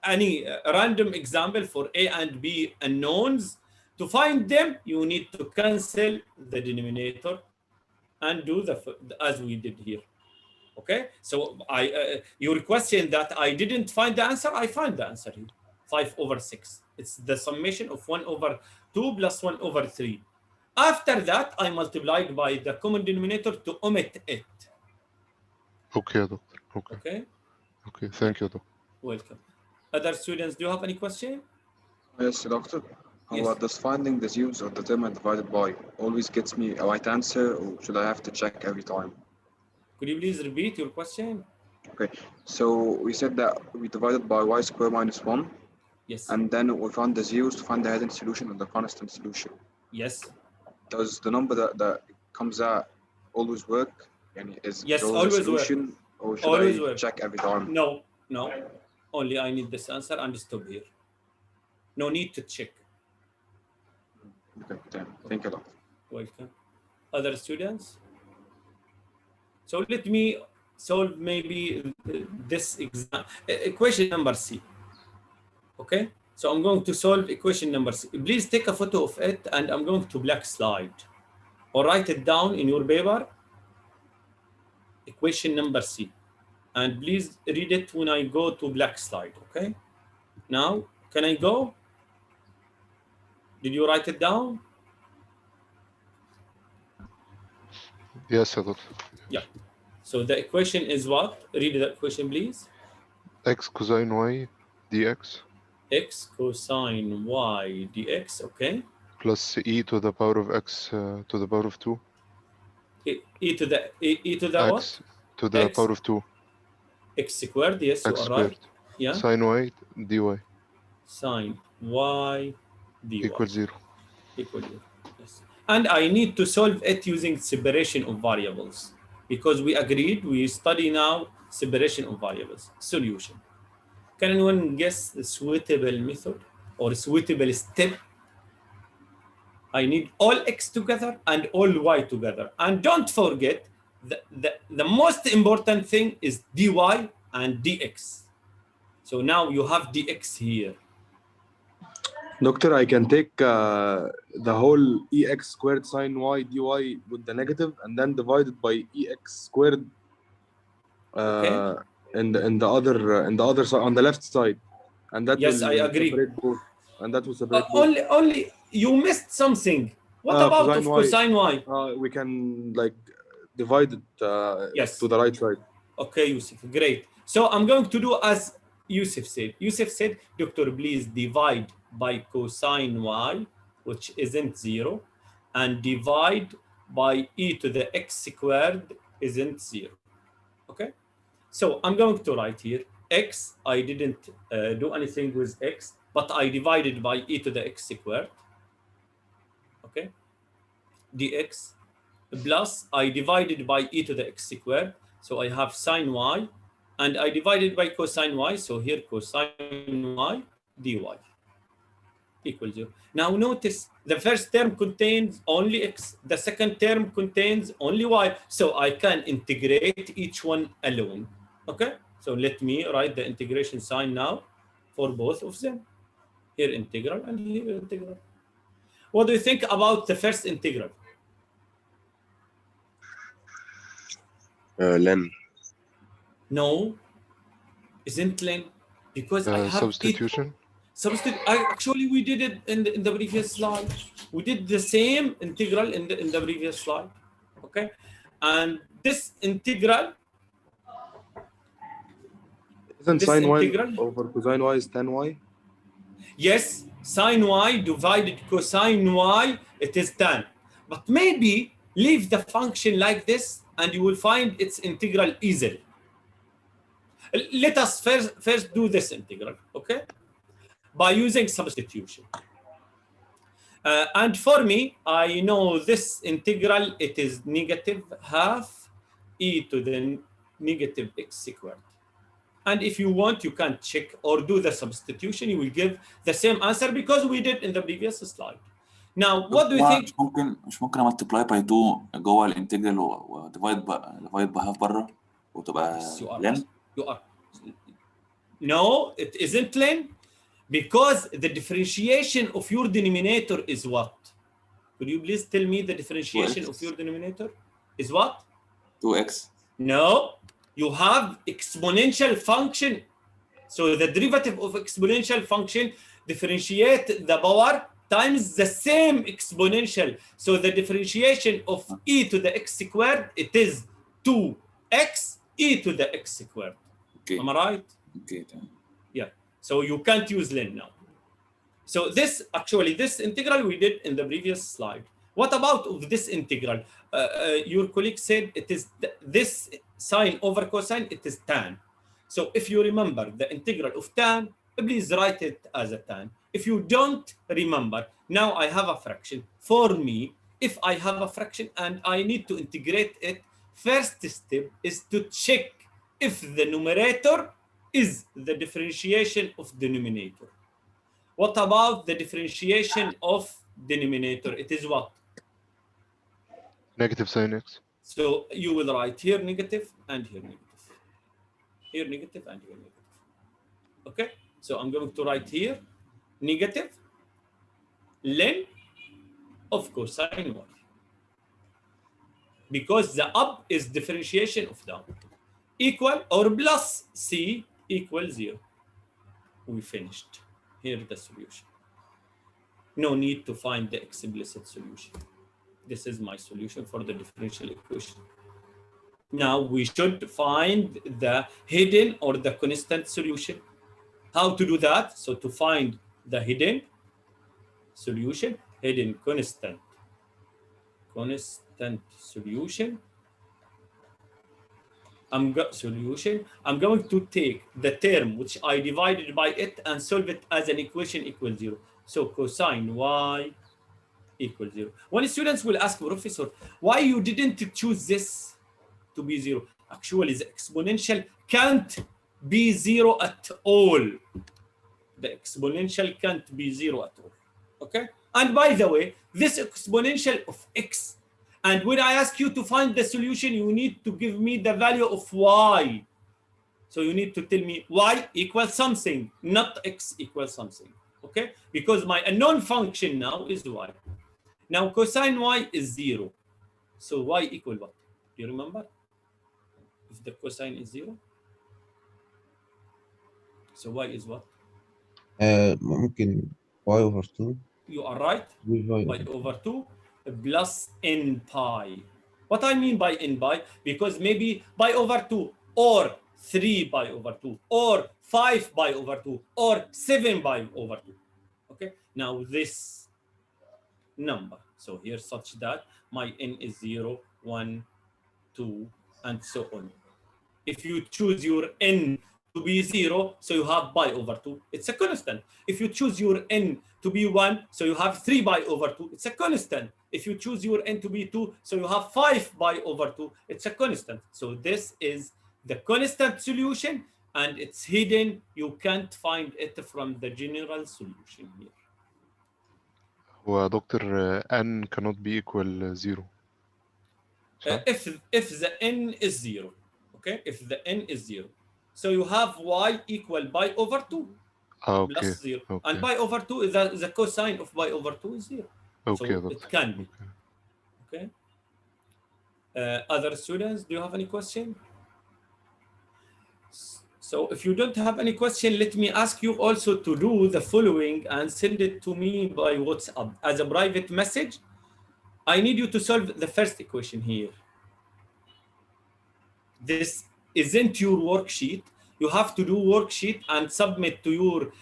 [SPEAKER 1] any random example for A and B unknowns, to find them, you need to cancel the denominator and do as we did here. Okay, so your question that I didn't find the answer, I find the answer here. 5 over 6. It's the summation of 1 over 2 plus 1 over 3. After that, I multiplied by the common denominator to omit it.
[SPEAKER 2] Okay, doctor. Okay, thank you, doctor.
[SPEAKER 1] Welcome. Other students, do you have any question?
[SPEAKER 7] Yes, doctor. How
[SPEAKER 1] Yes.
[SPEAKER 7] about does finding the zeros of the term divided by always gets me a right answer, or should I have to check every time?
[SPEAKER 1] Could you please repeat your question?
[SPEAKER 7] Okay, so we said that we divided by y squared minus 1,
[SPEAKER 1] Yes.
[SPEAKER 7] and then we found the zeros to find the hidden solution of the constant solution.
[SPEAKER 1] Yes.
[SPEAKER 7] Does the number that comes out always work? And is
[SPEAKER 1] Yes,
[SPEAKER 7] it always
[SPEAKER 1] always
[SPEAKER 7] a solution, or should
[SPEAKER 1] Always
[SPEAKER 7] I
[SPEAKER 1] work.
[SPEAKER 7] check every time?
[SPEAKER 1] No. Only I need this answer and stop here. No need to check.
[SPEAKER 7] Okay, then. Thank you, doctor.
[SPEAKER 1] Welcome. Other students? So let me solve maybe this exam, equation number C. Okay? So I'm going to solve equation number C. Please take a photo of it and I'm going to black slide. Or write it down in your paper. Equation number C. And please read it when I go to black slide, okay? Now, can I go? Did you write it down?
[SPEAKER 2] Yes, doctor.
[SPEAKER 1] Yeah. So the equation is what? Read the equation, please.
[SPEAKER 2] X cosine y dx
[SPEAKER 1] X cosine y dx, okay?
[SPEAKER 2] plus e to the power of x to the power of 2.
[SPEAKER 1] E to the
[SPEAKER 2] X
[SPEAKER 1] what?
[SPEAKER 2] to the
[SPEAKER 1] X?
[SPEAKER 2] power of 2.
[SPEAKER 1] x squared, yes, you
[SPEAKER 2] x
[SPEAKER 1] are
[SPEAKER 2] squared
[SPEAKER 1] right. Yeah,
[SPEAKER 2] sine y dy
[SPEAKER 1] sine y dy
[SPEAKER 2] equals 0.
[SPEAKER 1] equal 0. Yes. And I need to solve it using separation of variables because we agreed we study now separation of variables. Solution. Can anyone guess the suitable method or suitable step? I need all x together and all y together. And don't forget, the most important thing is dy and dx. So now you have dx here.
[SPEAKER 9] Doctor, I can take the whole ex squared sine y dy with the negative and then divide it by ex squared
[SPEAKER 1] Okay.
[SPEAKER 9] in the other side on the left side, and that
[SPEAKER 1] Yes,
[SPEAKER 9] will
[SPEAKER 1] I agree.
[SPEAKER 9] separate both. And that will separate both.
[SPEAKER 1] Only you missed something. What about
[SPEAKER 9] cosine
[SPEAKER 1] of cosine y?
[SPEAKER 9] We can like divide it
[SPEAKER 1] Yes.
[SPEAKER 9] to the right side.
[SPEAKER 1] Okay, Yusuf, great. So I'm going to do as Yusuf said. Yusuf said, Doctor, please divide by cosine y, which isn't 0, and divide by e to the x squared isn't 0. Okay? So I'm going to write here x. I didn't do anything with x, but I divided by e to the x squared. Okay? dx plus I divided by e to the x squared. So I have sine y, and I divided by cosine y. So here cosine y dy equals 0. Now notice the first term contains only x. The second term contains only y. So I can integrate each one alone. Okay? So let me write the integration sign now for both of them. Here integral and here integral. What do you think about the first integral?
[SPEAKER 8] Len.
[SPEAKER 1] No, isn't len, because I have
[SPEAKER 2] substitution.
[SPEAKER 1] Actually, we did it in the previous slide. We did the same integral in the previous slide. Okay, and this integral.
[SPEAKER 9] Isn't sine y over cosine y is tan y?
[SPEAKER 1] Yes, sine y divided cosine y, it is tan. But maybe leave the function like this and you will find its integral easily. Let us first do this integral, okay? By using substitution. And for me, I know this integral, it is negative half e to the negative x squared. And if you want, you can check or do the substitution. You will give the same answer because we did in the previous slide. Now, what do you think?
[SPEAKER 3] مش ممكن multiply by 2 جوه الانتجرال و divide by half بره وتبقى len?
[SPEAKER 1] You are. No, it isn't len because the differentiation of your denominator is what? Could you please tell me the differentiation
[SPEAKER 3] 2x.
[SPEAKER 1] of your denominator is what?
[SPEAKER 3] 2x.
[SPEAKER 1] No. You have exponential function. So the derivative of exponential function differentiate the power times the same exponential. So the differentiation of e to the x squared, it is 2x e to the x squared.
[SPEAKER 3] Okay.
[SPEAKER 1] Am I right?
[SPEAKER 3] Okay.
[SPEAKER 1] Yeah. So you can't use len now. So this integral we did in the previous slide. What about of this integral? Your colleague said it is this sine over cosine, it is tan. So if you remember the integral of tan, please write it as a tan. If you don't remember, now I have a fraction. For me, if I have a fraction and I need to integrate it, first step is to check if the numerator is the differentiation of denominator. What about the differentiation of denominator? It is what?
[SPEAKER 2] Negative sin x.
[SPEAKER 1] So you will write here negative and here negative. Here negative and here negative. Okay? So I'm going to write here negative len of cosine y. Because the up is differentiation of down. Equal or plus c equals 0. We finished. Here the solution. No need to find the explicit solution. This is my solution for the differential equation. Now we should find the hidden or the constant solution. How to do that? So to find the hidden solution, hidden constant solution. solution. I'm going to take the term which I divided by it and solve it as an equation equals 0. So cosine y equals 0. When students will ask, Professor, why you didn't choose this to be 0? Actually, the exponential can't be 0 at all. The exponential can't be 0 at all. Okay? And by the way, this exponential of x, and when I ask you to find the solution, you need to give me the value of y. So you need to tell me y equals something, not x equals something. Okay? Because my unknown function now is y. Now cosine y is 0. So y equal what? Do you remember? If the cosine is 0. So y is what?
[SPEAKER 5] ممكن y over 2.
[SPEAKER 1] You are right.
[SPEAKER 5] y
[SPEAKER 1] over 2 plus n pi. What I mean by n pi? Because maybe pi over 2 or 3 pi over 2 or 5 pi over 2 or 7 pi over 2. Okay. Now this number. So here such that my n is 0, 1, 2, and so on. If you choose your n to be 0, so you have pi over 2. It's a constant. If you choose your n to be 1, so you have 3 pi over 2. It's a constant. If you choose your n to be 2, so you have 5 pi over 2. It's a constant. So this is the constant solution, and it's hidden. You can't find it from the general solution here.
[SPEAKER 2] هو دكتور n cannot be equal 0.
[SPEAKER 1] If the n is 0, okay? If the n is 0, so you have y equal pi over 2 plus 0.
[SPEAKER 2] Okay.
[SPEAKER 1] And pi over 2 is the cosine of pi over 2 is 0.
[SPEAKER 2] Okay,
[SPEAKER 1] so it can be. Okay. Other students, do you have any question? So if you don't have any question, let me ask you also to do the following and send it to me by WhatsApp as a private message. I need you to solve the first equation here. This isn't your worksheet. You have to do worksheet and submit to your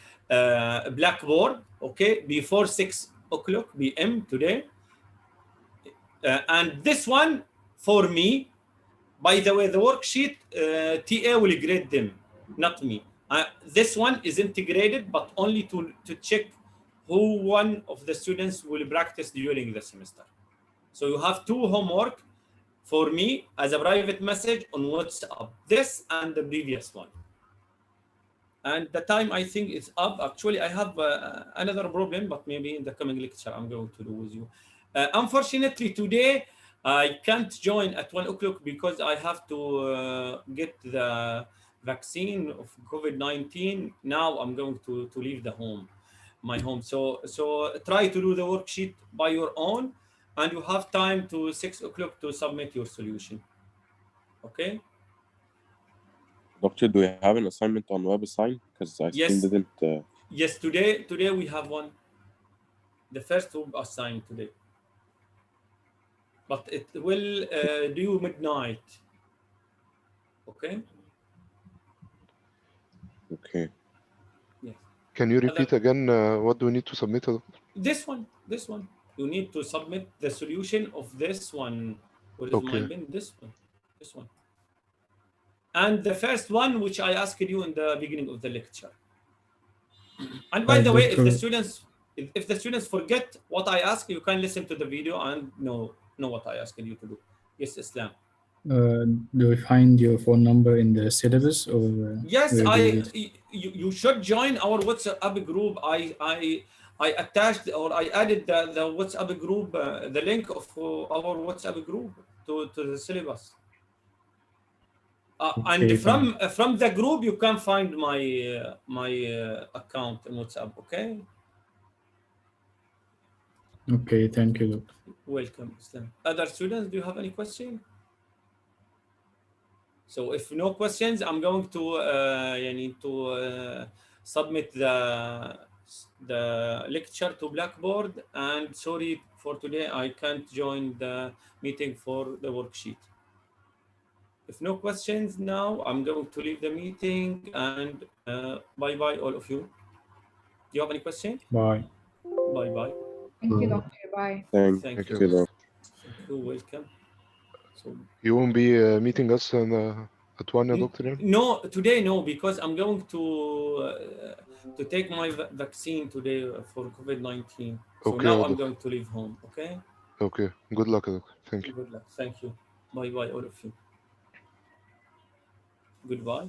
[SPEAKER 1] Blackboard, okay, before 6 o'clock p.m. today. And this one, for me, by the way, the worksheet, TA will grade them, not me. This one is integrated, but only to check who one of the students will practice during the semester. So you have 2 homework for me as a private message on WhatsApp, this and the previous one. And the time I think is up. Actually, I have another problem, but maybe in the coming lecture I'm going to do with you. Unfortunately, today I can't join at 1 o'clock because I have to get the vaccine of COVID-19. Now I'm going to leave the home, my home. So try to do the worksheet by your own, and you have time to 6 o'clock to submit your solution. Okay?
[SPEAKER 10] Doctor, do we have an assignment on web assign? Because I still didn't.
[SPEAKER 1] Yes, today we have one. The first web assigned today. But it will due midnight. Okay?
[SPEAKER 10] Okay.
[SPEAKER 1] Yes.
[SPEAKER 2] Can you repeat again what do we need to submit?
[SPEAKER 1] This one. You need to submit the solution of this one. Where is my pen? This one. And the first one, which I asked you in the beginning of the lecture. And by the way, if the students forget what I ask, you can listen to the video and know what I asked you to do. Yes, Islam.
[SPEAKER 4] Do we find your phone number in the syllabus, or
[SPEAKER 1] yes, you should join our WhatsApp group. I attached or I added the WhatsApp group, the link of our WhatsApp group to the syllabus. And from the group you can find my account in WhatsApp. Okay.
[SPEAKER 4] Okay, thank you, Doctor.
[SPEAKER 1] Welcome, Islam. Other students, do you have any question? So if no questions, I'm going to submit the lecture to Blackboard. And sorry for today, I can't join the meeting for the worksheet. If no questions now, I'm going to leave the meeting, and bye-bye all of you. Do you have any question?
[SPEAKER 4] Bye.
[SPEAKER 1] Bye-bye.
[SPEAKER 6] Thank you, Doctor. Bye.
[SPEAKER 10] Thank
[SPEAKER 1] you.
[SPEAKER 10] Doctor.
[SPEAKER 1] You're welcome. So
[SPEAKER 2] you won't be meeting us at 1 يا دكتور يعني؟
[SPEAKER 1] No, today no, because I'm going to take my vaccine today for COVID-19. So
[SPEAKER 2] Okay,
[SPEAKER 1] now
[SPEAKER 2] يا
[SPEAKER 1] I'm
[SPEAKER 2] دكتور.
[SPEAKER 1] going to leave home. Okay.
[SPEAKER 2] Okay. Good luck يا دكتور. Thank you.
[SPEAKER 1] Good luck. Thank you. Bye bye, all of you. Goodbye.